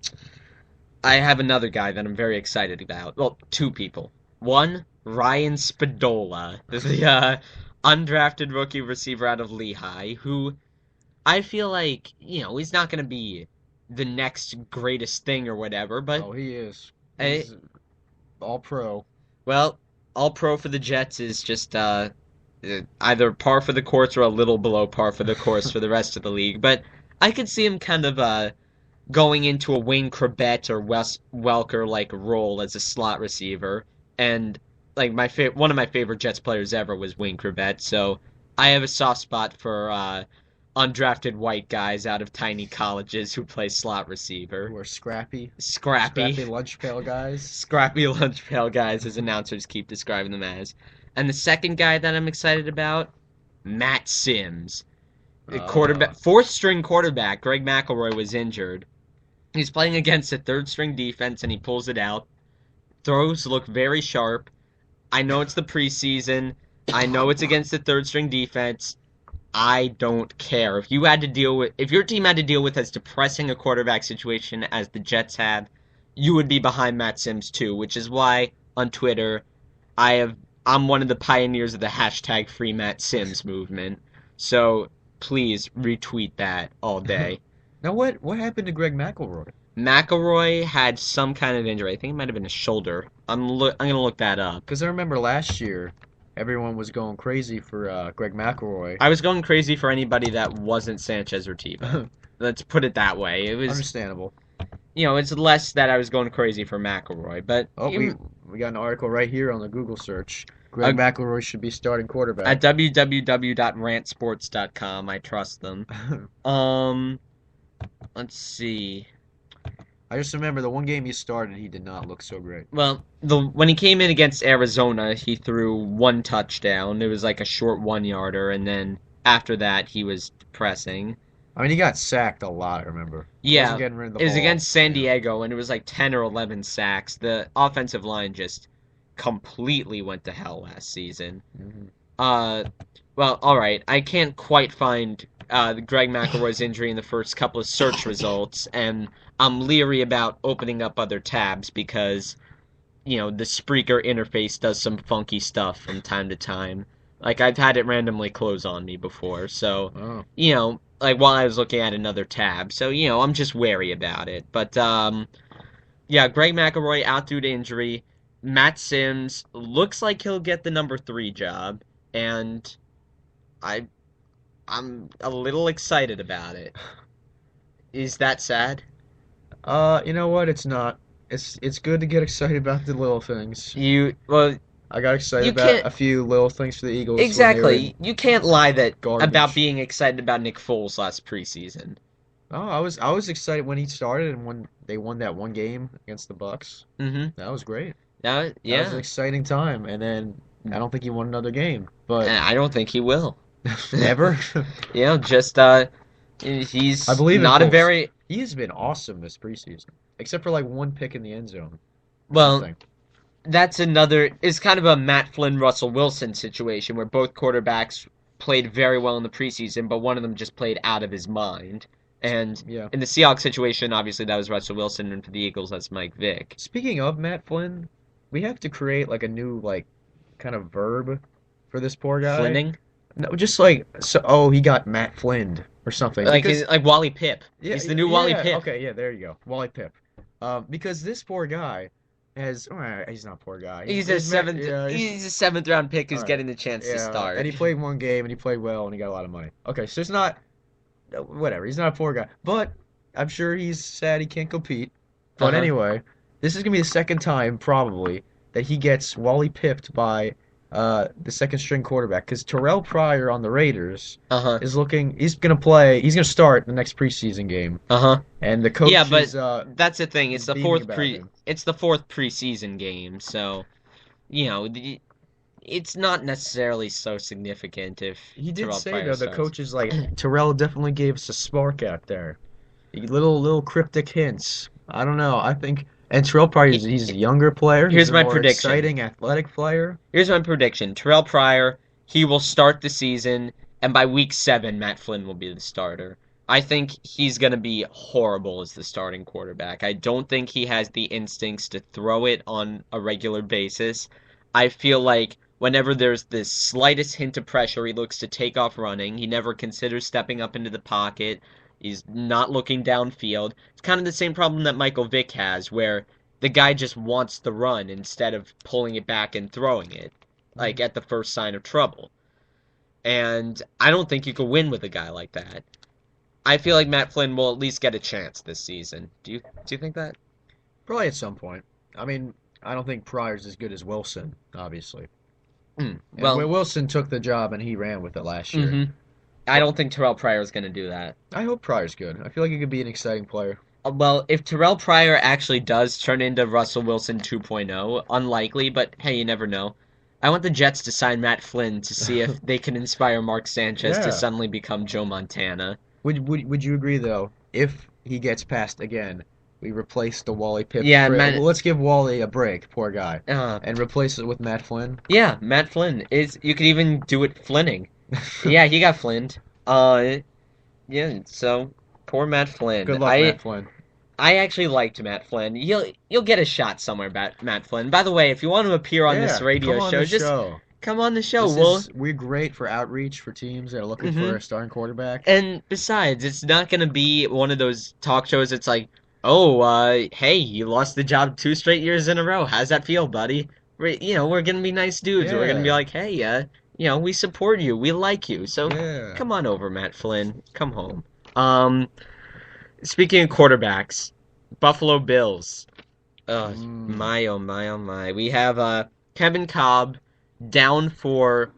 I have another guy that I'm very excited about. Well, two people. One, Ryan Spadola, the undrafted rookie receiver out of Lehigh, who I feel like, he's not going to be the next greatest thing or whatever, but Oh, he is. I, He's all pro. well, all pro for the Jets is just either par for the course or a little below par for the course for the rest of the league. But I could see him kind of going into a Wayne Chrebet or Wes Welker like role as a slot receiver. And like one of my favorite Jets players ever was Wayne Chrebet, so I have a soft spot for undrafted white guys out of tiny colleges who play slot receiver. Who are scrappy. Scrappy. Scrappy lunch pail guys. Scrappy lunch pail guys, as announcers keep describing them as. And the second guy that I'm excited about, Matt Sims. Quarterback, fourth string quarterback. Greg McElroy was injured. He's playing against a third string defense and he pulls it out. Throws look very sharp. I know it's the preseason. I know it's against the third string defense. I don't care. If your team had to deal with as depressing a quarterback situation as the Jets have, you would be behind Matt Sims too, which is why on Twitter I'm one of the pioneers of the hashtag Free Matt Sims movement. So please retweet that all day. Now what happened to Greg McElroy? McElroy had some kind of injury. I think it might have been a shoulder. I'm gonna look that up. Because I remember last year, everyone was going crazy for Greg McElroy. I was going crazy for anybody that wasn't Sanchez or Tebow. Let's put it that way. It was, Understandable. it's less that I was going crazy for McElroy, but Oh, we got an article right here on the Google search. Greg McElroy should be starting quarterback. at www.rantsports.com, I trust them. Let's see. I just remember the one game he started, he did not look so great. Well, when he came in against Arizona, he threw one touchdown. It was like a short 1-yarder, and then after that, he was depressing. I mean, he got sacked a lot, I remember. Yeah, Wasn't getting rid of the it was ball. against San Yeah. Diego, and it was like 10 or 11 sacks. The offensive line just completely went to hell last season. Mhm. Well, all right. I can't quite find Greg McElroy's injury in the first couple of search results, and I'm leery about opening up other tabs because, the Spreaker interface does some funky stuff from time to time. Like, I've had it randomly close on me before, so, Oh. like while I was looking at another tab. So, I'm just wary about it. But, yeah, Greg McElroy out due to injury. Matt Sims looks like he'll get the number 3 job, and I'm a little excited about it. Is that sad? You know what? It's not. It's good to get excited about the little things. Well, I got excited you about can't a few little things for the Eagles when they were in exactly. You can't lie that about garbage. being excited about Nick Foles last preseason. Oh, I was excited when he started and when they won that one game against the Bucks. Mm-hmm. That was great. That was an Yeah. exciting time. And then I don't think he won another game, but I don't think he will. ever. Just I he's believe in not a Foles. very He has been awesome this preseason, except for like one pick in the end zone or well. something. That's another. It's kind of a Matt Flynn, Russell Wilson situation where both quarterbacks played very well in the preseason, but one of them just played out of his mind. And Yeah. in the Seahawks situation, obviously that was Russell Wilson, and for the Eagles, that's Mike Vick. Speaking of Matt Flynn, we have to create like a new like kind of verb for this poor guy. Flinning, No, just like so. Oh, he got Matt Flynned or something. Because like Wally Pipp. yeah, He's the new Wally yeah. Pipp. Okay, yeah. There you go, Wally Pip. Because this poor guy has. He's not a poor guy. Yeah. He's a seventh round pick All who's right. getting the chance to Yeah, and start. he played one game and he played well and he got a lot of money. Okay, so it's not whatever. He's not a poor guy, but I'm sure he's sad he can't compete. But Uh-huh. anyway, this is gonna be the second time probably that he gets Wally pipped by the second string quarterback because Terrell Pryor on the Raiders Uh-huh. is looking. He's gonna play. He's gonna start the next preseason game, Uh-huh. and the coach Yeah, but is that's the thing. It's the beaming about him. it's the fourth preseason game, so it's not necessarily so significant if He did Terrell say Pryor though the starts. coach is like Terrell definitely gave us a spark out there. Little cryptic hints. I don't know. I think and Terrell Pryor he's a younger player. He's Here's a my more prediction. exciting athletic player. Here's my prediction. Terrell Pryor, he will start the season, and by week 7, Matt Flynn will be the starter. I think he's going to be horrible as the starting quarterback. I don't think he has the instincts to throw it on a regular basis. I feel like whenever there's this slightest hint of pressure, he looks to take off running. He never considers stepping up into the pocket. He's not looking downfield. It's kind of the same problem that Michael Vick has, where the guy just wants the run instead of pulling it back and throwing it, like at the first sign of trouble. And I don't think you could win with a guy like that. I feel like Matt Flynn will at least get a chance this season. Do you think that? Probably at some point. I mean, I don't think Pryor's as good as Wilson, obviously. And Well, Wilson took the job and he ran with it last year. I don't think Terrell Pryor is going to do that. I hope Pryor's good. I feel like he could be an exciting player. Well, if Terrell Pryor actually does turn into Russell Wilson 2.0, unlikely, but hey, you never know. I want the Jets to sign Matt Flynn to see if they can inspire Mark Sanchez to Yeah. suddenly become Joe Montana. Would you agree though? If he gets passed again, we replace the Wally Pipp. Yeah, Well, let's give Wally a break, poor guy, Uh, and replace it with Matt Flynn. yeah, Matt Flynn is. You could even do it Flinning. Yeah, he got Flinned. Yeah. So poor Matt Flynn. Good luck, Matt Flynn. I actually liked Matt Flynn. You'll get a shot somewhere about Matt Flynn. By the way, if you want to appear on this Yeah, radio come on show, the just show. come on the show. We're great for outreach for teams that are looking for a starting quarterback. And besides, it's not gonna be one of those talk shows. It's like, oh, hey, you lost the job 2 straight years in a row. How's that feel, buddy? We're gonna be nice dudes. We're gonna be Yeah. like, hey, we support you. We like you. So Yeah. come on over, Matt Flynn. Come home. Speaking of quarterbacks, Buffalo Bills. My, oh my, oh my. We have Kevin Cobb down for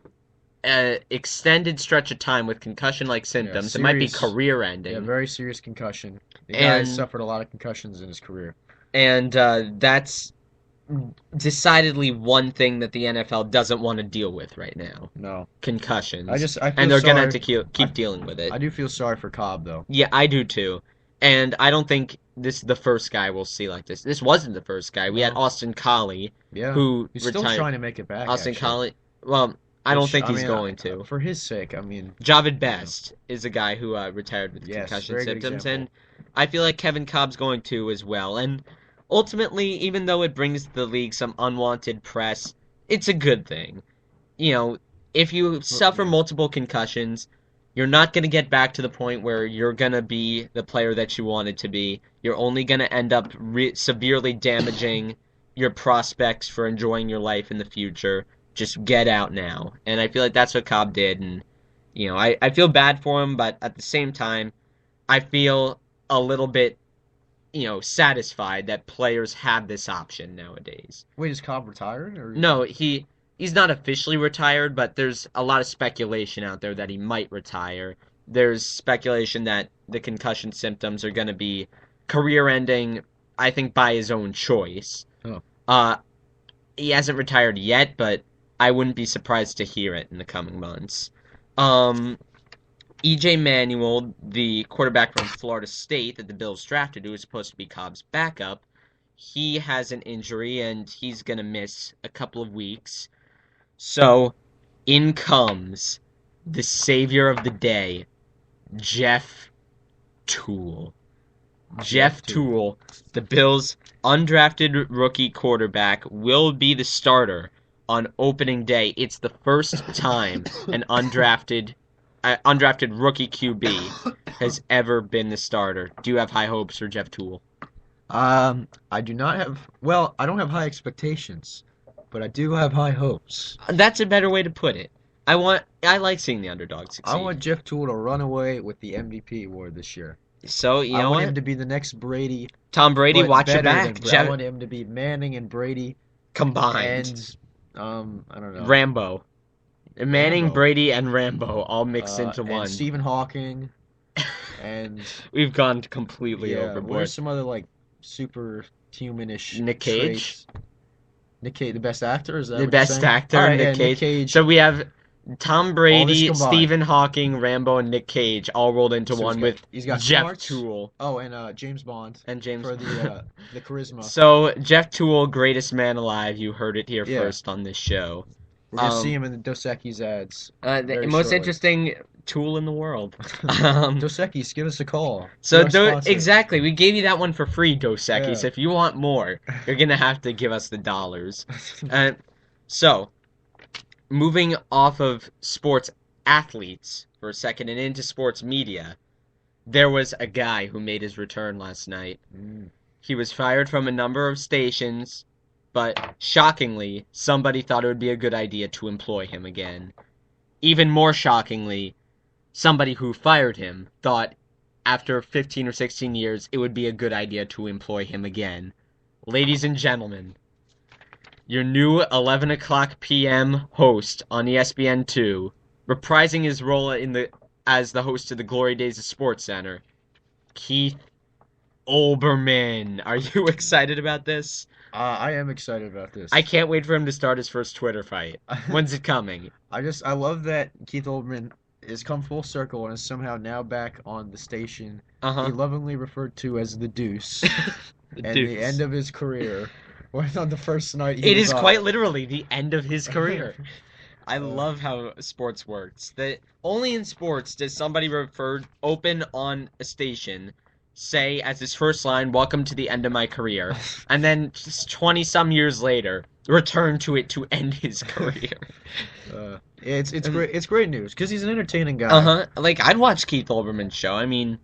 an extended stretch of time with concussion-like symptoms. It might be serious. career-ending. Yeah, very serious concussion. The guy And- suffered a lot of concussions in his career. And that's decidedly one thing that the NFL doesn't want to deal with right now. No. Concussions. I feel And they're gonna sorry. have to keep I- dealing with it. I do feel sorry for Cobb though. Yeah, I do too. And I don't think this is the first guy we'll see like this. This wasn't the first guy. We had No. Austin Collie, Yeah. who He's still retired. trying to make it back. Austin actually. Collie. Well, I don't Which, think he's mean, going to. For his sake, I mean, Javid Best is a guy who retired with Yes, concussion very good symptoms, example. and I feel like Kevin Cobb's going to as well. And ultimately, even though it brings the league some unwanted press, it's a good thing. If you suffer multiple concussions, you're not going to get back to the point where you're going to be the player that you wanted to be. You're only going to end up severely damaging your prospects for enjoying your life in the future. Just get out now. And I feel like that's what Cobb did, and I feel bad for him, but at the same time, I feel a little bit, satisfied that players have this option nowadays. Wait, is Cobb retired or? No, he's not officially retired, but there's a lot of speculation out there that he might retire. There's speculation that the concussion symptoms are going to be career-ending, I think, by his own choice. Oh. Uh, he hasn't retired yet, but I wouldn't be surprised to hear it in the coming months. EJ Manuel, the quarterback from Florida State that the Bills drafted, who was supposed to be Cobb's backup, he has an injury and he's going to miss a couple of weeks. So, in comes the savior of the day, Jeff Toole. Jeff Toole, the Bills' undrafted rookie quarterback, will be the starter on opening day. It's the first time an undrafted rookie QB has ever been the starter. Do you have high hopes for Jeff Toole? I do not have. Well, I don't have high expectations, but I do have high hopes. That's a better way to put it. I like seeing the underdog succeed. I want Jeff Toole to run away with the MVP award this year. So, I want him to be the next Brady. Tom Brady, watch your back. I want him to be Manning and Brady combined. And I don't know. Rambo. Manning, Brady, and Rambo all mixed into one. And Stephen Hawking. And we've gone completely overboard. Where's some other superhumanish Nick Cage? Traits? Nick Cage, the best actor? Is that the best actor? Right, Nick Cage. So we have Tom Brady, Stephen Hawking, Rambo, and Nick Cage all rolled into one with Jeff Toole. Oh, and James Bond. And James for the charisma. So Jeff Toole, greatest man alive. You heard it here first on this show. We're gonna see him in the Dos Equis ads. The most interesting tool in the world. Dos Equis, give us a call. So exactly, we gave you that one for free, Dos Equis. If you want more, you're gonna have to give us the dollars. So, moving off of sports athletes for a second and into sports media, there was a guy who made his return last night. He was fired from a number of stations, but shockingly, somebody thought it would be a good idea to employ him again. Even more shockingly, somebody who fired him thought after 15 or 16 years it would be a good idea to employ him again. Ladies and gentlemen, your new 11 o'clock p.m. host on ESPN2, reprising his role as the host of the Glory Days of SportsCenter, Keith Olbermann. Are you excited about this? I am excited about this. I can't wait for him to start his first Twitter fight. When's it coming? I love that Keith Olbermann has come full circle and is somehow now back on the station. He lovingly referred to as the Deuce. The end of his career. On the first night it is quite literally the end of his career. I love how sports works. That only in sports does somebody open on a station, say as his first line, "Welcome to the end of my career," and then just 20-some years later, return to it to end his career. It's great. It's great news because he's an entertaining guy. Like I'd watch Keith Olbermann's show. I mean,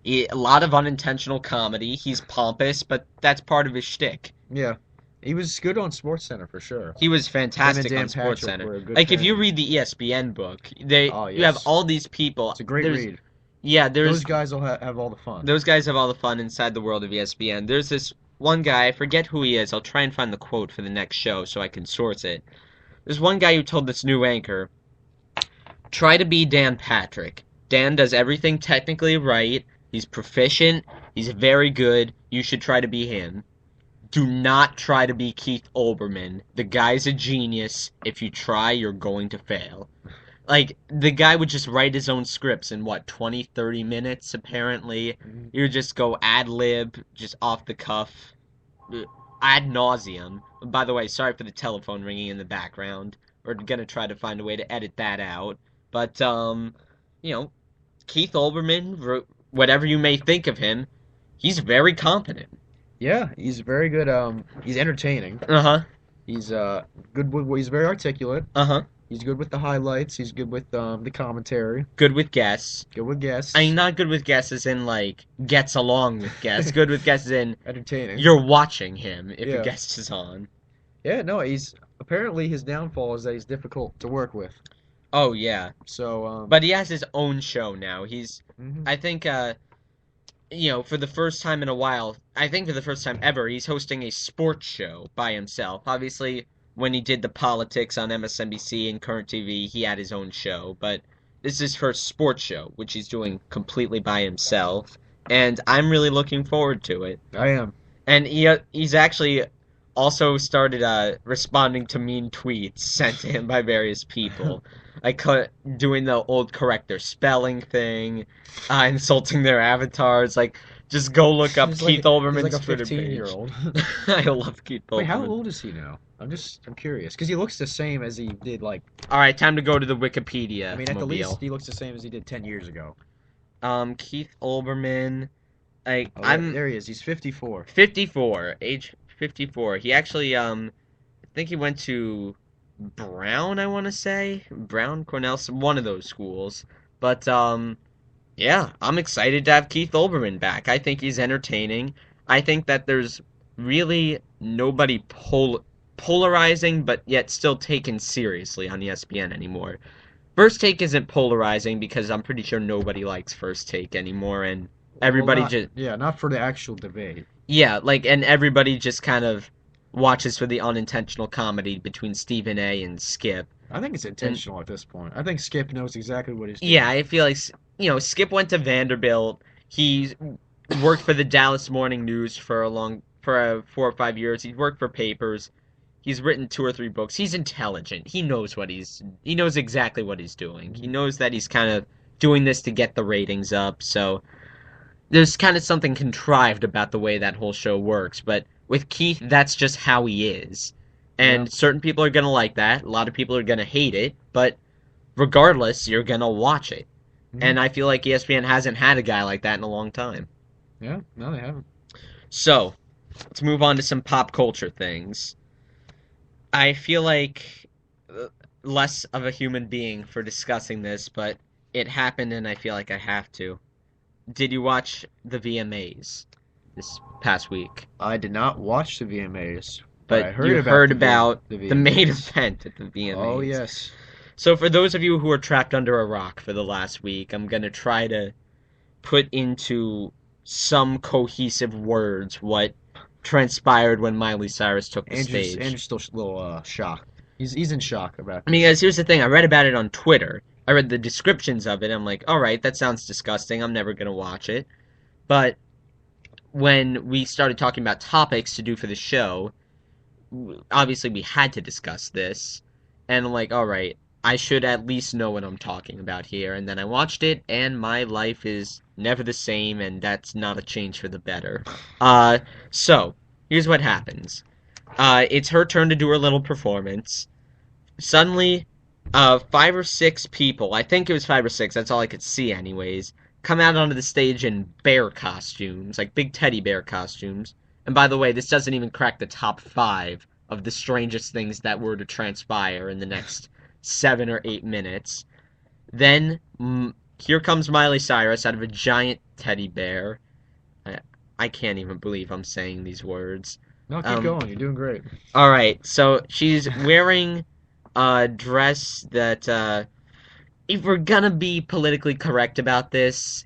a lot of unintentional comedy. He's pompous, but that's part of his shtick. Yeah. He was good on SportsCenter for sure. He was fantastic on SportsCenter. Like if you read the ESPN book, you have all these people. It's a great read. Yeah, those guys will have all the fun. Those guys have all the fun inside the world of ESPN. There's this one guy, I forget who he is. I'll try and find the quote for the next show so I can source it. There's one guy who told this new anchor, "Try to be Dan Patrick. Dan does everything technically right. He's proficient. He's very good. You should try to be him. Do not try to be Keith Olbermann. The guy's a genius. If you try, you're going to fail." Like, the guy would just write his own scripts in, 20, 30 minutes, apparently. He would just go ad-lib, just off the cuff, ad nauseum. By the way, sorry for the telephone ringing in the background. We're going to try to find a way to edit that out. But, Keith Olbermann, whatever you may think of him, he's very competent. Yeah, he's very good. He's entertaining. He's good with. He's very articulate. He's good with the highlights. He's good with the commentary. Good with guests. Good with guests. I mean, not good with guests as in, gets along with guests. Good with guests as in... entertaining. You're watching him if a guest is on. Yeah, no, apparently his downfall is that he's difficult to work with. Oh yeah. So But he has his own show now. mhm. I think, for the first time in a while, I think for the first time ever, he's hosting a sports show by himself. Obviously, when he did the politics on MSNBC and Current TV, he had his own show, but this is his first sports show, which he's doing completely by himself, and I'm really looking forward to it. I am. And he's actually also started responding to mean tweets sent to him by various people, like doing the old correct their spelling thing, insulting their avatars. Like, just go look up Keith He's like Olbermann's a Twitter 15 year page. old. I love Keith Wait, how Olbermann. old is he now? I'm curious because he looks the same as he did like. All right, time to go to the I Wikipedia mean, at the least mobile. he looks the same as he did 10 years ago. Keith Olbermann. Like, Oh, I'm there he is. He's 54. 54, age 54. He actually, I think he went to Brown, I want to say. Brown, Cornell, one of those schools. But, yeah, I'm excited to have Keith Olbermann back. I think he's entertaining. I think that there's really nobody polarizing, but yet still taken seriously on ESPN anymore. First Take isn't polarizing because I'm pretty sure nobody likes First Take anymore, and Well, everybody not just yeah, not for the actual debate. yeah, like, and everybody just kind of watches for the unintentional comedy between Stephen A. and Skip. I think it's And intentional at this point. I think Skip knows exactly what he's yeah, doing. I feel like, Skip went to Vanderbilt. He worked for the Dallas Morning News for 4 or 5 years. He's worked for papers. He's written 2 or 3 books. He's intelligent. He knows exactly what he's doing. He Mhm. knows that he's kind of doing this to get the ratings up. So there's kind of something contrived about the way that whole show works, but with Keith, that's just how he is. Yeah. And certain people are going to like that. A lot of people are going to hate it, but regardless, you're going to watch it. Mhm. And I feel like ESPN hasn't had a guy like that in a long time. Yeah. No, they haven't. So, let's move on to some pop culture things. I feel like less of a human being for discussing this, but it happened and I feel like I have to. Did you watch the VMAs this past week? I did not watch the VMAs, but I But heard you about heard about the the main VMAs. event at the Oh VMAs. yes. So for those of you who are trapped under a rock for the last week, I'm gonna try to put into some cohesive words what transpired when Miley Cyrus took the stage. Andrew's still a little shocked. He's in shock about I mean, this. guys, here's the thing. I read about it on Twitter. I read the descriptions of it. I'm like, all right, that sounds disgusting. I'm never gonna watch it. But when we started talking about topics to do for the show, obviously we had to discuss this. And I'm like, all right, I should at least know what I'm talking about here. And then I watched it, and my life is never the same, and that's not a change for the better. So here's what happens. It's her turn to do her little performance. Suddenly, 5 or 6 people, I think it was 5 or 6, that's all I could see anyways, come out onto the stage in bear costumes, like big teddy bear costumes. And by the way, this doesn't even crack the top 5 of the strangest things that were to transpire in the next 7 or 8 minutes. Then, here comes Miley Cyrus out of a giant teddy bear. I, I can't even believe I'm saying these words. No, keep Um, going. You're doing great. all right, so she's wearing a dress that, if we're gonna be politically correct about this,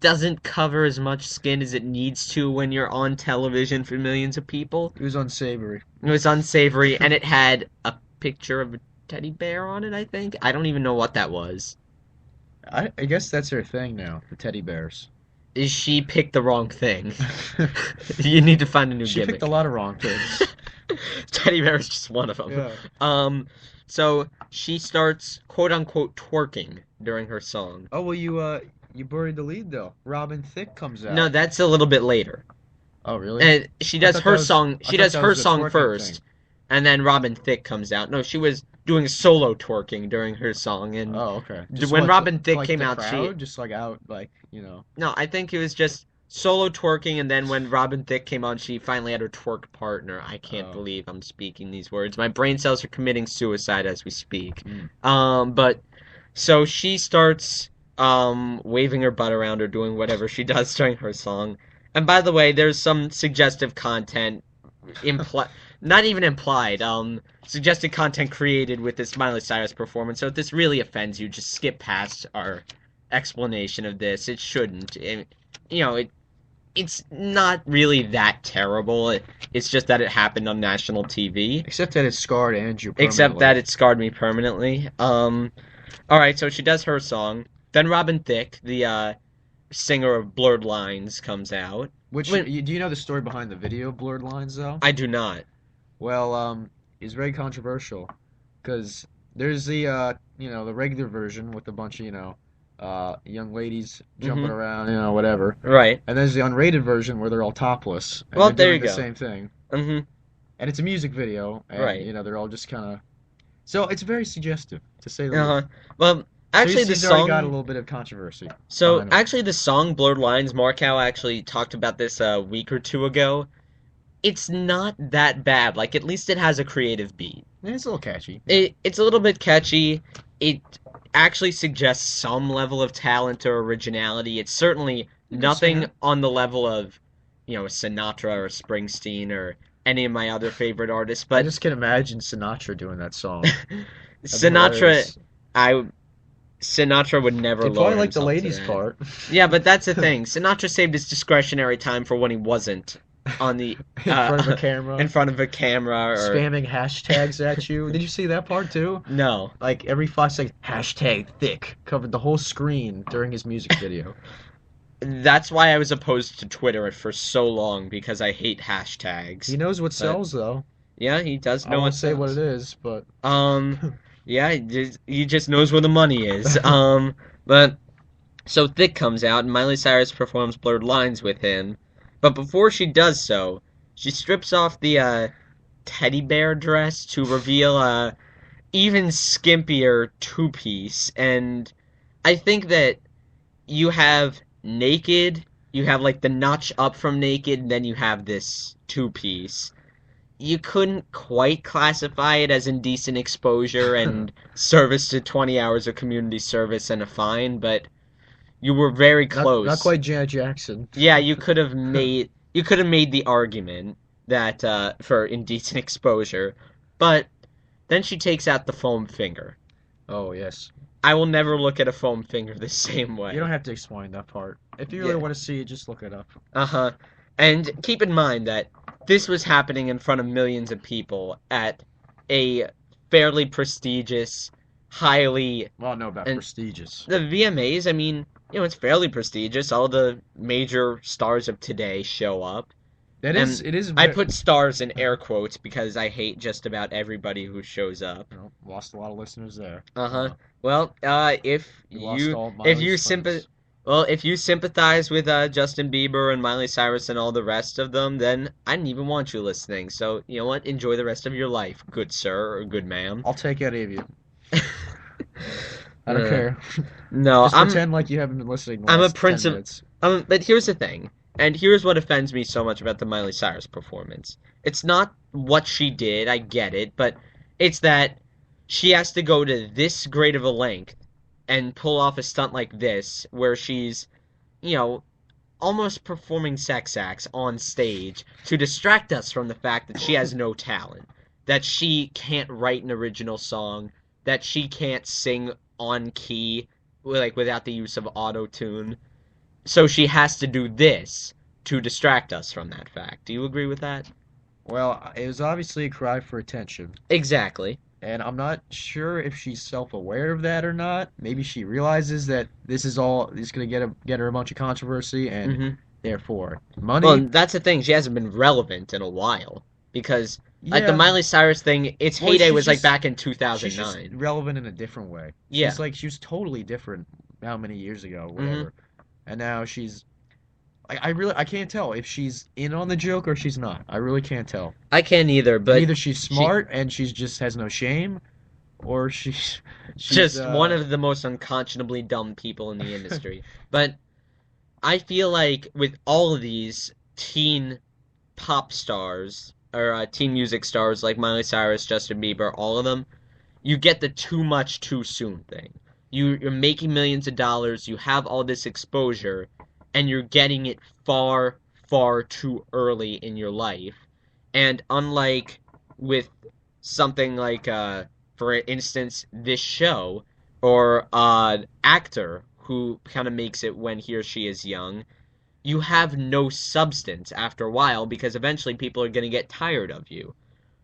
doesn't cover as much skin as it needs to when you're on television for millions of people. It was unsavory. It was unsavory, and it had a picture of a teddy bear on it, I think. I don't even know what that was. I guess that's her thing now. The teddy bears. She picked the wrong thing. You need to find a new She picked gimmick. a lot of wrong things. Teddy bear is just one of them. Yeah. So she starts quote unquote twerking during her song. Oh well, you buried the lead though. Robin Thicke comes out. No, that's a little bit later. Oh really? And she I does thought her that was- song. I She thought does that her was the song twerking first, thing. and then Robin Thicke comes out. No, she was doing solo twerking during her song, and Oh okay. when Robin Thicke like came the out, crowd, just like out like no, I think it was just solo twerking, and then when Robin Thicke came on, she finally had her twerk partner. I can't Oh. believe I'm speaking these words. My brain cells are committing suicide as we speak. Mm. But so she starts waving her butt around or doing whatever she does during her song. And by the way, there's some suggestive content impl- not even implied. Suggested content created with this Miley Cyrus performance. So if this really offends you, just skip past our explanation of this. It shouldn't. You know, it's not really that terrible. It's just that it happened on national TV. Except that it scarred Andrew Except permanently. that it scarred me permanently. All right, so she does her song. Then Robin Thicke, the singer of Blurred Lines, comes out. Which When do you know the story behind the video of Blurred Lines though? I do not. Well, it's very controversial because there's the the regular version with a bunch of young ladies jumping Hmm. around, whatever. Right. And there's the unrated version where they're all topless and Well, they're there you doing the go. same thing. Hmm. And it's a music video, and Right. they're all just kind of. So it's very suggestive, to say the Uh-huh. least. Well, So actually, the he's already got a song. little bit of controversy So behind him. actually, the song "Blurred Lines." Markow actually talked about this a week or two ago. It's not that bad. Like, at least it has a creative beat. Yeah, it's a little catchy. It's a little bit catchy. It actually suggests some level of talent or originality. It's certainly You can nothing stand. on the level of, Sinatra or Springsteen or any of my other favorite artists, I but just can imagine Sinatra doing that song. That'd be Sinatra, hilarious. I Sinatra would never They probably lower like the himself to ladies' that. part. Yeah, but that's the thing. Sinatra saved his discretionary time for when he wasn't on the In front of a camera, in front of a camera or spamming hashtags at you. Did you see that part too? no. Like every 5 seconds, hashtag thick covered the whole screen during his music video. That's why I was opposed to Twitter for so long because I hate hashtags. He knows what But sells though. yeah, he does I know won't what say what it sells. is, but Um, yeah, he just knows where the money is. But so Thick comes out and Miley Cyrus performs Blurred Lines with him. But before she does so, she strips off the teddy bear dress to reveal a even skimpier two-piece. And I think that you have naked, you have like the notch up from naked, and then you have this two-piece. You couldn't quite classify it as indecent exposure and service to 20 hours of community service and a fine, but you were very not close. quite Janet Jackson. Yeah, you could have made the argument that for indecent exposure, but then she takes out the foam finger. Oh yes. I will never look at a foam finger the same You don't way. have to explain that part. If you really Yeah. want to see it, just look it up. Uh-huh. And keep in mind that this was happening in front of millions of people at a fairly prestigious, highly Well, I know about and prestigious. the VMAs, I mean, it's fairly prestigious. All the major stars of today show up. That is, And it is. I put stars in air quotes because I hate just about everybody who shows up. Lost a lot of listeners there. Uh-huh. Well, if You lost all if you Miley's sympa friends. well, if you sympathize with Justin Bieber and Miley Cyrus and all the rest of them, then I didn't even want you listening. So, you know what? Enjoy the rest of your life, good sir or good ma'am. I'll take any of you. I don't Uh, care. no, Just pretend like you haven't been listening the I'm a last 10 prince of minutes. but here's the thing, and here's what offends me so much about the Miley Cyrus performance. It's not what she did, I get it, but it's that she has to go to this great of a length and pull off a stunt like this, where she's, you know, almost performing sex acts on stage to distract us from the fact that she has no talent, that she can't write an original song, that she can't sing on key, like without the use of auto tune. So she has to do this to distract us from that fact. Do you agree with that? Well, it was obviously a cry for attention. Exactly. And I'm not sure if she's self-aware of that or not. Maybe she realizes that this is gonna get her a bunch of controversy, and Hmm. therefore Well, money. that's the thing. She hasn't been relevant in a while because, like the Yeah, Miley Cyrus thing, its well, heyday was like back in she's just 2009. relevant in a different way. Yeah. She was totally different how many years ago, Hmm. whatever. And now I can't tell if she's in on the joke or she's not. I really can't tell. I can't either, And but either she's she smart and she's just has no shame, or she's just one of the most unconscionably dumb people in the industry. But I feel like with all of these teen pop stars or teen music stars like Miley Cyrus, Justin Bieber, all of them, you get the too much too soon thing. You're making millions of dollars, you have all this exposure, and you're getting it far, far too early in your life. And unlike with something like, for instance, this show, or an actor who kind of makes it when he or she is young, you have no substance after a while because eventually people are going to get tired of you.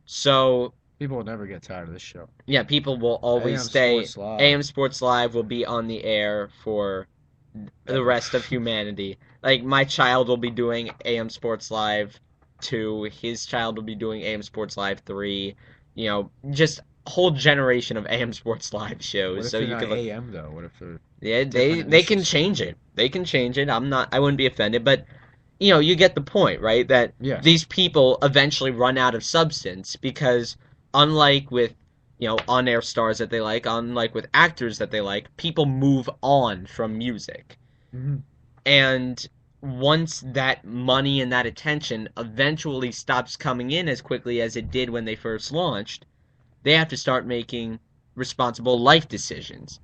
So, People will never get tired of this show. yeah, people will always AM stay. Sports Live. AM Sports Live will be on the air for the Ever. rest of humanity. Like, my child will be doing AM Sports Live 2, his child will be doing AM Sports Live 3, just a whole generation of AM Sports Live What shows. if So they're you not could look. AM though? What if they're Yeah, they different they can initials? change it. They can change it. I wouldn't be offended, but you get the point, right? That Yes. these people eventually run out of substance because unlike with, on-air stars that they like, unlike with actors that they like, people move on from music. Hmm. And once that money and that attention eventually stops coming in as quickly as it did when they first launched, they have to start making responsible life decisions.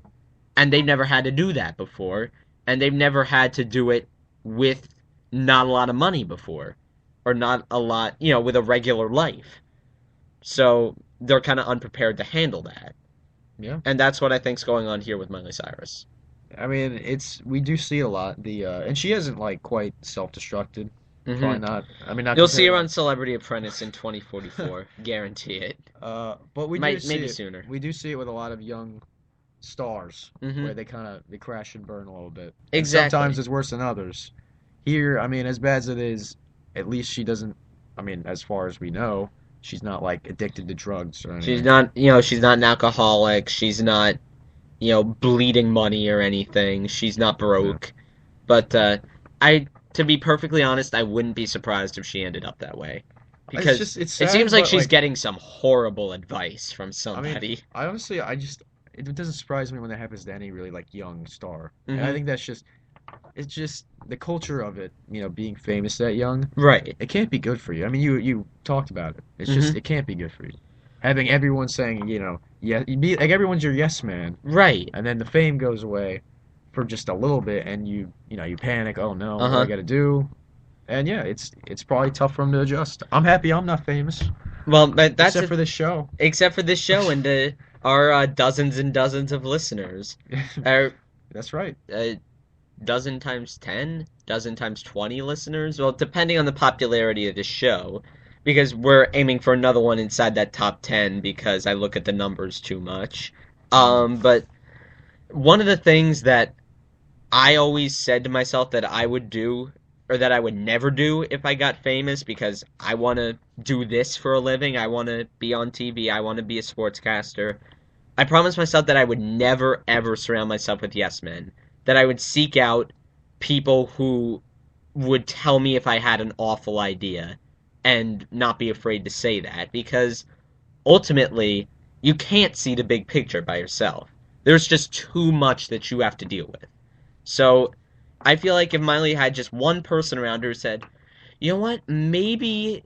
And they've never had to do that before, and they've never had to do it with not a lot of money before, or not a lot, with a regular life. So they're kind of unprepared to handle that. Yeah. And that's what I think's going on here with Miley Cyrus. I mean, it's we do see a lot. And she isn't like quite self-destructed. Hmm. Probably not. I mean, not You'll see compared her to on like. Celebrity Apprentice in 2044. Guarantee it. But we do Might see maybe it. sooner. We do see it with a lot of young stars Hmm. where they crash and burn a little bit, and sometimes Exactly. it's worse than others. Here, I mean, as bad as it is, at least she doesn't. I mean, as far as we know, she's not like addicted to drugs or She's anything. not, she's not an alcoholic. She's not, bleeding money or anything. She's not Yeah. broke. But I, to be perfectly honest, I wouldn't be surprised if she ended up that way, because It's it seems sad, like but she's like getting some horrible advice from I mean, somebody. I honestly, I just it doesn't surprise me when that happens to any really like young star, and I Hmm. think that's just it's just the culture of it, being famous that young. Right. It can't be good for you. I mean, you talked about it. It's just Hmm. it can't be good for you. Having everyone saying, yeah, you be like everyone's your yes man, Right. and then the fame goes away for just a little bit, and you panic. Oh no, what do I Uh-huh. got to do? And yeah, it's probably tough for them to adjust. I'm happy I'm not famous, Well, but that's except it. for this show. Except for this show and our dozens and dozens of listeners. Our That's right. dozen times 10, dozen times 20 listeners. Well, depending on the popularity of the show, because we're aiming for another one inside that top 10 because I look at the numbers too much. Mm. But one of the things that I always said to myself that I would do, or that I would never do if I got famous, because I want to do this for a living. I want to be on TV. I want to be a sportscaster. I promised myself that I would never, ever surround myself with yes men. That I would seek out people who would tell me if I had an awful idea and not be afraid to say that, because ultimately, you can't see the big picture by yourself. There's just too much that you have to deal with. So I feel like if Miley had just one person around her who said, you know what, maybe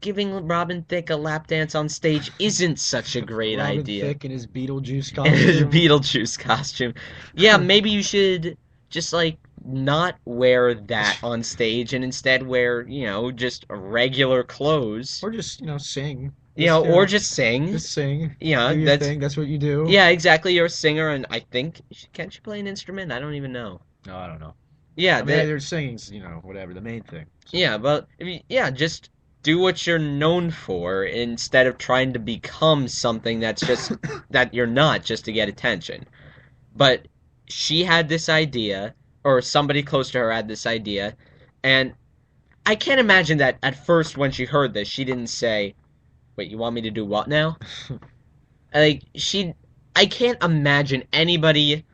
giving Robin Thicke a lap dance on stage isn't such a great Robin idea. Thicke in his Beetlejuice In his costume. Beetlejuice costume. Yeah, maybe you should just like not wear that on stage and instead wear, just regular clothes. Or just, sing. Just, Or just sing. just sing. Yeah, Do your that's thing. That's what you do. yeah, exactly. You're a singer, and I think can she play an instrument? I don't even know. No, I don't know. Yeah, I mean, that they're singing's, whatever, the main thing. So, yeah, but I mean, yeah, just do what you're known for instead of trying to become something that's just that you're not just to get attention. But she had this idea, or somebody close to her had this idea, and I can't imagine that at first when she heard this, she didn't say, "Wait, you want me to do what now?" Like I can't imagine anybody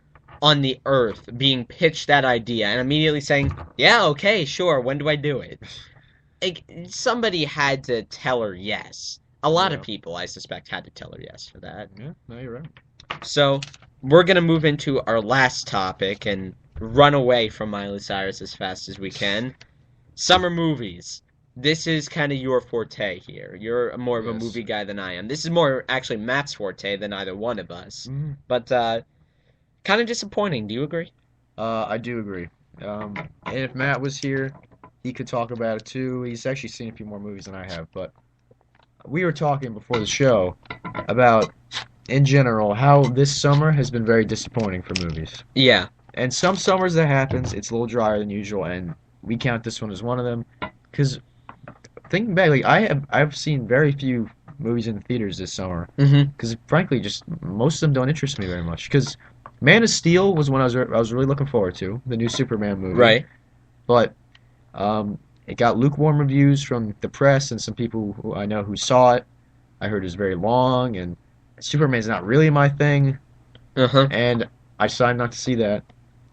on the earth being pitched that idea and immediately saying, "Yeah, okay, sure. When do I do it?" Like somebody had to tell her yes. A lot of yeah. people, I suspect, had to tell her yes for that. Yeah, no, you're right. So we're gonna move into our last topic and run away from Miley Cyrus as fast as we can. Summer movies. This is kind of your forte here. You're more of a Yes. movie guy than I am. This is more actually Matt's forte than either one of us. Hmm. But kind of disappointing. Do you agree? I do agree. And if Matt was here, he could talk about it too. He's actually seen a few more movies than I have, but we were talking before the show about, in general, how this summer has been very disappointing for movies. Yeah. And some summers that happens, it's a little drier than usual, and we count this one as one of them. Because thinking back, like I've seen very few movies in the theaters this summer. Mm-hmm. Because frankly, just most of them don't interest me very much. Because Man of Steel was one I was really looking forward to, the new Superman movie. Right. But it got lukewarm reviews from the press and some people who I know who saw it. I heard it was very long, and Superman's not really my thing, Uh-huh. and I decided not to see that.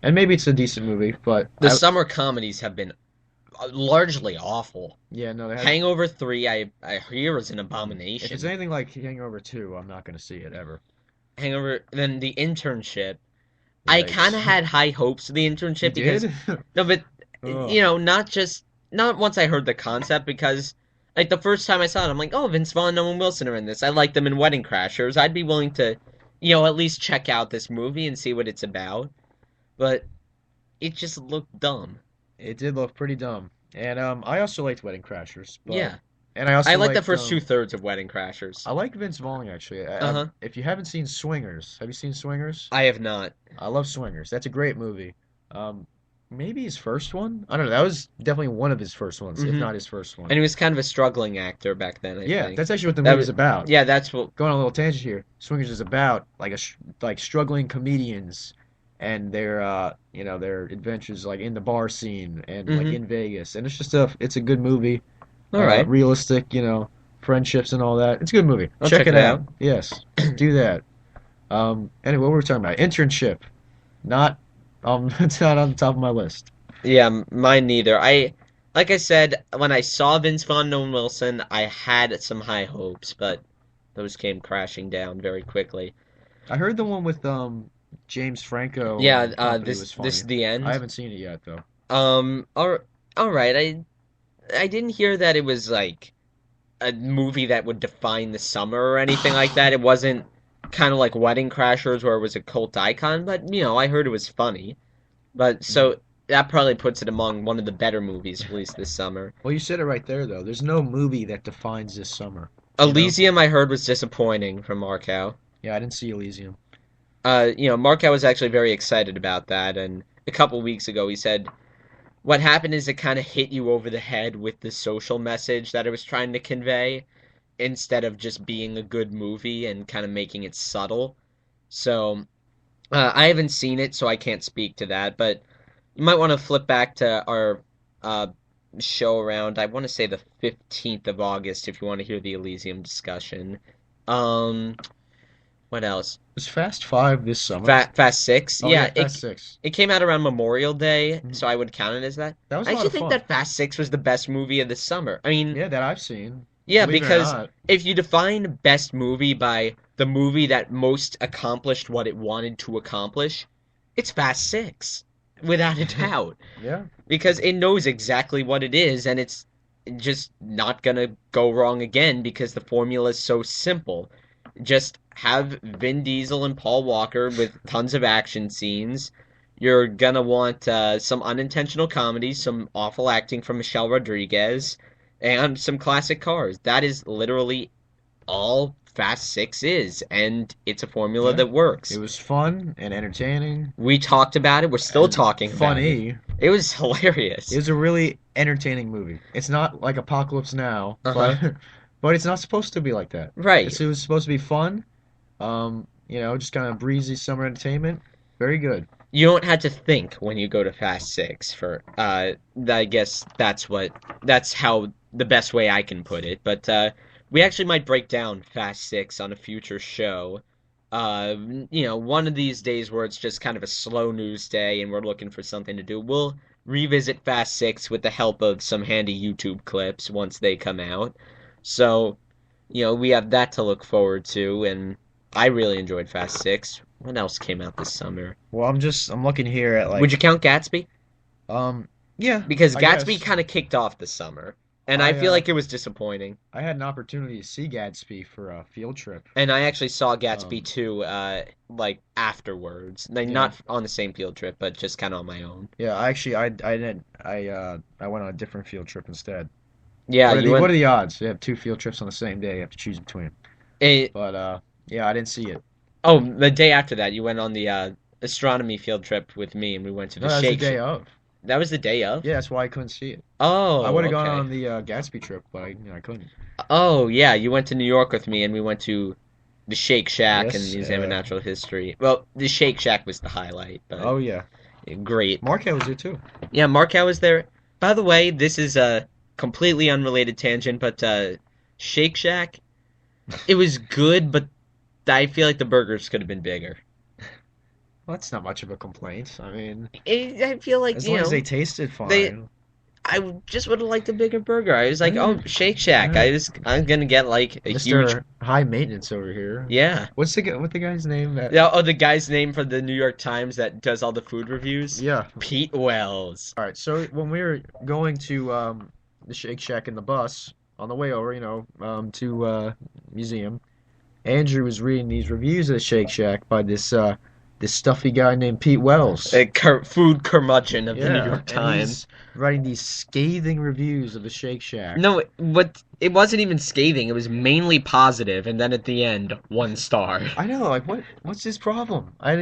And maybe it's a decent movie, but The summer comedies have been largely awful. yeah, no, they have. Hangover 3, I hear is an If it's abomination. anything like Hangover 2, I'm not going to see it ever. Hangover, then the internship. I kind of Yikes. had high hopes of the You internship because did? no, but Ugh. not once I heard the concept because like the first time I saw it, I'm like, oh, Vince Vaughn and Owen Wilson are in this. I like them in Wedding Crashers. I'd be willing to, at least check out this movie and see what it's about. But it just looked dumb. It did look pretty dumb. And I also liked Wedding Crashers, but Yeah, and I I also like the liked first 2/3 of Wedding Crashers. I like Vince Vaughn actually. Uh-huh. If you haven't seen Swingers, have you seen Swingers? I have not. I love Swingers. That's a great movie. Um, maybe his first one. I don't know. That was definitely one of his first ones, if Hmm. not his first And one. he was kind of a struggling actor back then, I Yeah, think. that's actually what the That movie's was, about. yeah, that's what. Going on a little tangent here. Swingers is about like like struggling comedians and their their adventures like in the bar scene and like Hmm. in Vegas. And it's a good movie. All right, Realistic, friendships and all that. It's a good movie. I'll Check check it it out. out. Yes, do that. Anyway, what were we talking about? Internship. Not it's not on the top of my list. Yeah, mine neither. Like I said, when I saw Vince Vaughn and Owen Wilson, I had some high hopes, but those came crashing down very quickly. I heard the one with James Franco Yeah, and company this was this funny. the I end. haven't seen it yet though. All right. I didn't hear that it was like a movie that would define the summer or anything like that. It wasn't kind of like Wedding Crashers where it was a cult icon, but I heard it was funny. But Mm. so that probably puts it among one of the better movies released this summer. Well, you said it right there though. There's no movie that defines this summer. You know? Elysium, I heard, was disappointing from Markow. Yeah, I didn't see Elysium. Markow was actually very excited about that, and a couple weeks ago he said what happened is it kind of hit you over the head with the social message that it was trying to convey instead of just being a good movie and kind of making it subtle. So I haven't seen it, so I can't speak to that, but you might want to flip back to our uh, show around, I want to say the 15th of August if you want to hear the Elysium discussion. Um, what else? Was Fast Five this summer? Fast Six. Oh yeah, Yeah, Fast Six. it came out around Memorial Day, Mhm. so I would count it as that. That was I a lot actually of think fun. that Fast Six was the best movie of the summer. I mean, Yeah, that I've seen. yeah, Believe it or because not. if you define best movie by the movie that most accomplished what it wanted to accomplish, it's Fast Six, without a doubt. Yeah. Because it knows exactly what it is, and it's just not gonna go wrong again because the formula is so simple. Just have Vin Diesel and Paul Walker with tons of action scenes. You're gonna want some unintentional comedy, some awful acting from Michelle Rodriguez, and some classic cars. That is literally all Fast Six is, and it's a formula Yeah. that It works. was fun and entertaining We talked about it. We're still and talking about it. funny. It was It hilarious. was a really entertaining movie. It's not like Apocalypse Now, Uh-huh. but but it's not supposed to be like that. Right. It was supposed to be fun. Just kind of breezy summer entertainment. Very good. You don't have to think when you go to Fast Six for I guess that's how the best way I can put it. But we actually might break down Fast Six on a future show. One of these days where it's just kind of a slow news day and we're looking for something to do, we'll revisit Fast Six with the help of some handy YouTube clips once they come out. So, we have that to look forward to, and I really enjoyed Fast Six. What else came out this summer? Well, I'm looking here at Would you like count Gatsby? yeah, Because I Gatsby guess kind of kicked off the summer, and I I feel like it was disappointing. I had an opportunity to see Gatsby for a field trip. And I actually saw Gatsby Um, 2, like afterwards. Like, yeah, not on the same field trip, but just kind of on my own. yeah. I actually I didn't I went on a different field trip instead. Yeah, you What went. are the odds? You have two field trips on the same day. You have to choose between. It, But yeah, I didn't see it. oh, the day after that, you went on the astronomy field trip with me, and we went to the No, that was the Shake day Shack. of. That was the day of. Yeah, that's why I couldn't see it. I would Oh, have gone okay. on the Gatsby trip, but I couldn't. Oh, yeah, you went to New York with me, and we went to the Shake Shack and Yes. Museum of Natural History. Well, the Shake Shack was the highlight, but Oh yeah. great. Marquette was there too. Yeah, Markow was there. By the way, this is a completely unrelated tangent, but Shake Shack, it was good, but I feel like the burgers could have been bigger. Well, that's not much of a complaint. I mean, I feel like, as long as they tasted they fine. just would have liked a bigger burger. I was like, Eh, oh, Shake Shack. eh. I'm gonna get like a huge, Mr. High Maintenance over here. yeah. What the guy's name? Yeah, oh, the guy's name for the New York Times that does all the food reviews? Yeah. Pete Wells. All right. So when we were going to the Shake Shack in the bus on the way over, to museum, Andrew was reading these reviews of the Shake Shack by this stuffy guy named Pete Wells. A food curmudgeon of the New Yeah, York and he's Times. writing these scathing reviews of the Shake Shack. No, what it wasn't even scathing. It was mainly positive, and then at the end, 1 star. I know, like what's his problem? And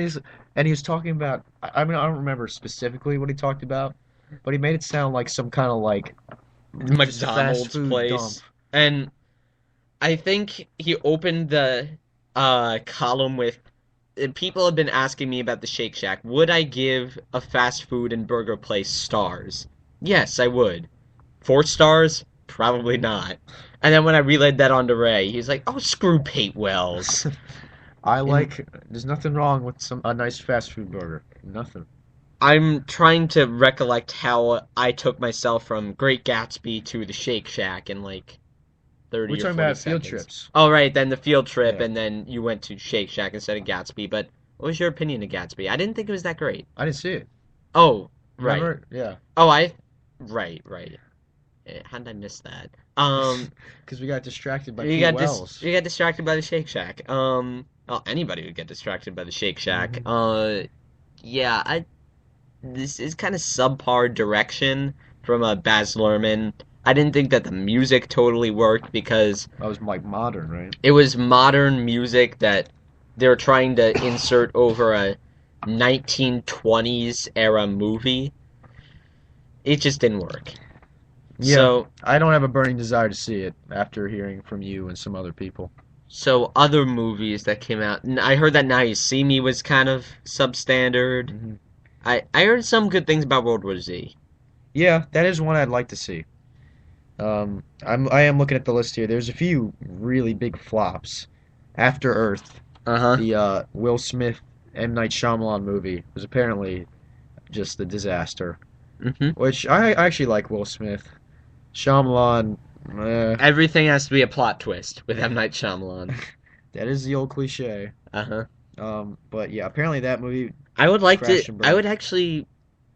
he was talking about I mean I don't remember specifically what he talked about, but he made it sound like some kind of like just fast McDonald's food dump. place, and I think he opened the column with people have been asking me about the Shake Shack. Would I give a fast food and burger place stars? Yes, I would. 4 stars? Probably not. And then when I relayed that on to Ray, he's like, "Oh, screw Pate Wells." And There's nothing wrong with a nice fast food burger. Nothing. I'm trying to recollect how I took myself from Great Gatsby to the Shake Shack in like We're 30 or talking 40 about field seconds. trips. Oh, right, then the field trip, Yeah. and then you went to Shake Shack instead of Gatsby. But what was your opinion of Gatsby? I didn't think it was that great. I didn't see it. Oh, right. Remember? Yeah. Oh, right. How did I miss that? Because we got distracted by You Pete got Wells. you got distracted by the Shake Shack. Well, anybody would get distracted by the Shake Shack. Mhm. Yeah, I this is kind of subpar direction from Baz Luhrmann. I didn't think that the music totally worked because I was like modern, right? it was modern music that they were trying to insert over a 1920s era movie. It just didn't work. Yeah. So, I don't have a burning desire to see it after hearing from you and some other people. so other movies that came out. I heard that Now You See Me was kind of substandard. Hmm. I heard some good things about World War Z. Yeah, that is one I'd like to see. I am looking at the list here. There's a few really big flops. After Earth, Uh-huh. the Will Smith M. Night Shyamalan movie was apparently just a disaster. Hmm. Which I actually like Will Smith. Shyamalan, Everything has to be a plot twist with M. Night Shyamalan. that is the old cliche. Uh-huh. But yeah, apparently that movie I would like to. crashed and I burned. would actually.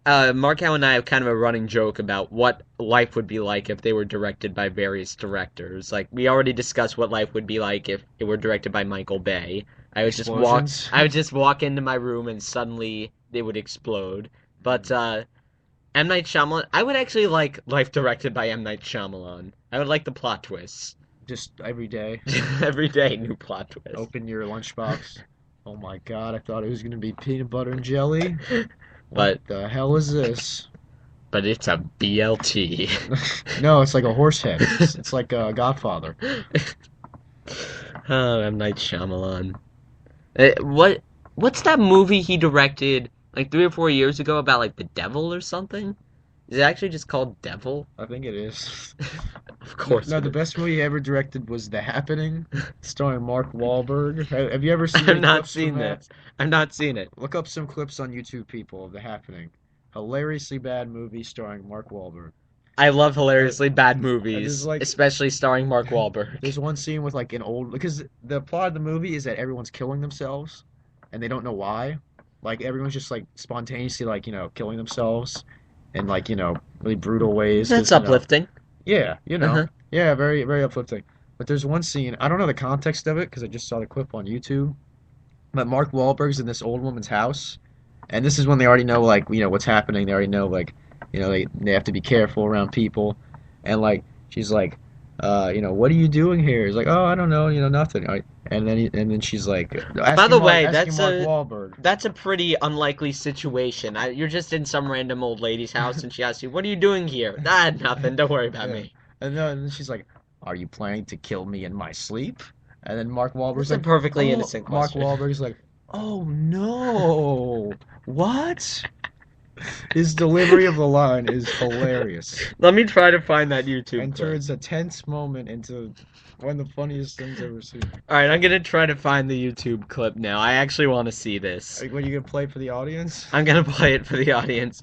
Markow and I have kind of a running joke about what life would be like if they were directed by various directors. Like we already discussed what life would be like if it were directed by Michael Bay. Explosions. I would just walk into my room and suddenly they would explode. But M. Night Shyamalan, I would actually like life directed by M. Night Shyamalan. I would like the plot twists. Just every day. Every day, new plot twist. Open your lunchbox. Oh my God, I thought it was gonna be peanut butter and jelly. But What the hell is this? it's a BLT. No, it's like a horse head. It's like a Godfather. Oh, M. Night Shyamalan. What's that movie he directed like 3 or 4 years ago about like the devil or something? Is it actually just called Devil? I think it is. Of course. No, it the is. best movie he ever directed was The Happening, starring Mark Wahlberg. Have you ever seen I've any not clips from seen that? this. I've not seen it. Look up some clips on YouTube, people, of The Happening. Hilariously bad movie starring Mark Wahlberg. I love hilariously bad There's movies, like especially starring Mark Wahlberg. there's one scene with like an old because the plot of the movie is that everyone's killing themselves and they don't know why. Like everyone's just like spontaneously like killing themselves in like really brutal ways. That's 'Cause, uplifting. yeah, Uh-huh. yeah, very very uplifting. But there's one scene I don't know the context of it because I just saw the clip on YouTube. But Mark Wahlberg's in this old woman's house, and this is when they already know like what's happening. They already know like they have to be careful around people, and like she's like, what are you doing here? He's like, oh, I don't know, nothing. And then she's like, By the way, asking Mark Wahlberg. that's a pretty unlikely situation. You're just in some random old lady's house, and she asks you, "What are you doing here?" Ah, nothing. Don't worry about Yeah. me. And then she's like, are you planning to kill me in my sleep? And then Mark Wahlberg's It's a like, perfectly oh, innocent Mark question. Wahlberg's like, oh no, what? His delivery of the line is hilarious Let me try to find that YouTube and clip. turns a tense moment into one of the funniest things I've ever seen. All right, I'm gonna try to find the YouTube clip now. I actually want to see this. Like, what, you gonna play for the audience? I'm gonna play it for the audience.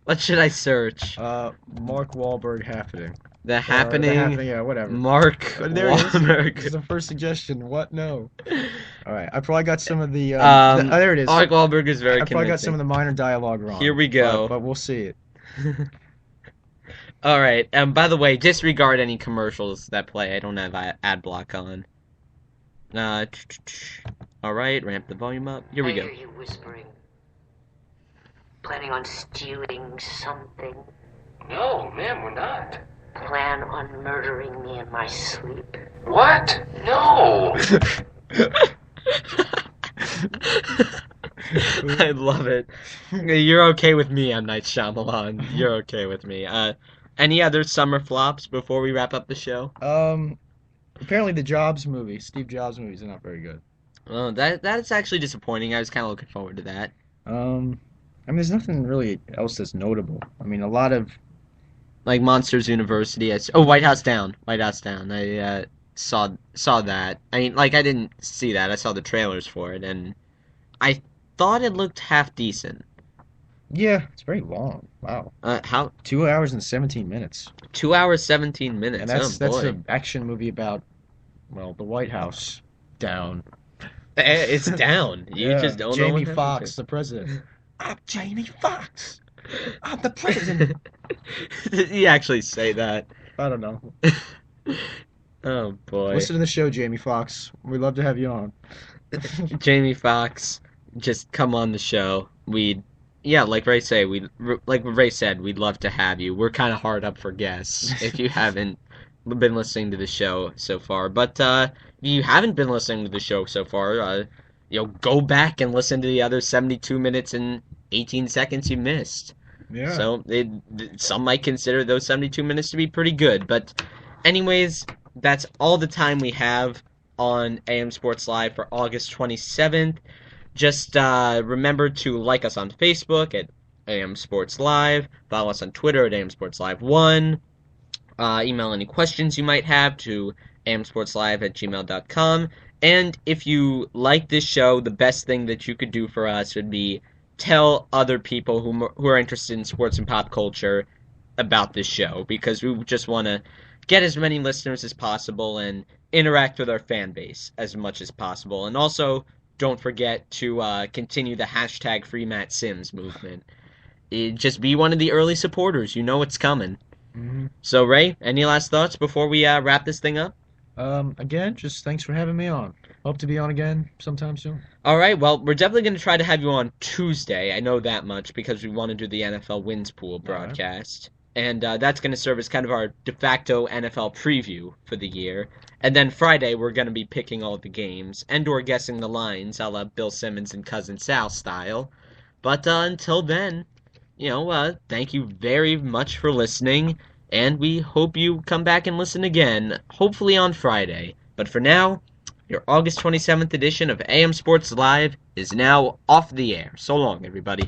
What should I search? Mark Wahlberg happening. The Or the happening happening, yeah, whatever. Mark But there it is. This Wahlberg. is the first suggestion. What? No. All right. I probably got some of the. There it is. Mark Wahlberg is very I probably got some of convincing. the minor dialogue wrong. Here we go. But we'll see it. All right. By the way, disregard any commercials that play. I don't have ad block on. All right. Ramp the volume up. Here we I go. hear you whispering. Planning on stealing something? No, ma'am, we're not. Plan on murdering me in my sleep? What? No. I love it. You're okay with me, M. Night Shyamalan. You're okay with me. Any other summer flops before we wrap up the show? Apparently the Jobs movie, Steve Jobs movies, are not very good. Oh, that's actually disappointing. I was kind of looking forward to that. There's nothing really else that's notable. I mean, a lot of. Like Monsters University. White House Down. White House Down. I saw that. I mean, like I didn't see that. I saw the trailers for it, and I thought it looked half decent. Yeah, it's very long. Wow. How 2 hours and 17 minutes. 2 hours 17 minutes. And that's Oh boy. an action movie about, well, the White House down. It's down. You Yeah, just don't know Jamie what Foxx, the president. I'm Jamie Foxx. I'm the president. Did he actually say that? I don't know. Oh boy. Listen to the show, Jamie Foxx. We'd love to have you on. Jamie Foxx, just come on the show. Like Ray said, we'd love to have you. We're kind of hard up for guests if you haven't been listening to the show so far. But if you haven't been listening to the show so far, go back and listen to the other 72 minutes and 18 seconds you missed. Yeah. So some might consider those 72 minutes to be pretty good. But anyways, that's all the time we have on AM Sports Live for August 27th. Just remember to like us on Facebook at AM Sports Live, follow us on Twitter at AM Sports Live 1, email any questions you might have to amsportslive@gmail.com, and if you like this show, the best thing that you could do for us would be tell other people who are interested in sports and pop culture about this show, because we just want to get as many listeners as possible and interact with our fan base as much as possible. And also, don't forget to continue the hashtag #FreeMattSims movement. Just be one of the early supporters. You know it's coming. Mhm. So, Ray, any last thoughts before we wrap this thing up? Again, just thanks for having me on. Hope to be on again sometime soon. All right, well, we're definitely going to try to have you on Tuesday. I know that much because we want to do the NFL Wins Pool broadcast. And that's going to serve as kind of our de facto NFL preview for the year. And then Friday, we're going to be picking all the games and/or guessing the lines, a la Bill Simmons and Cousin Sal style. But until then, thank you very much for listening, and we hope you come back and listen again, hopefully on Friday. But for now, your August 27th edition of AM Sports Live is now off the air. So long, everybody.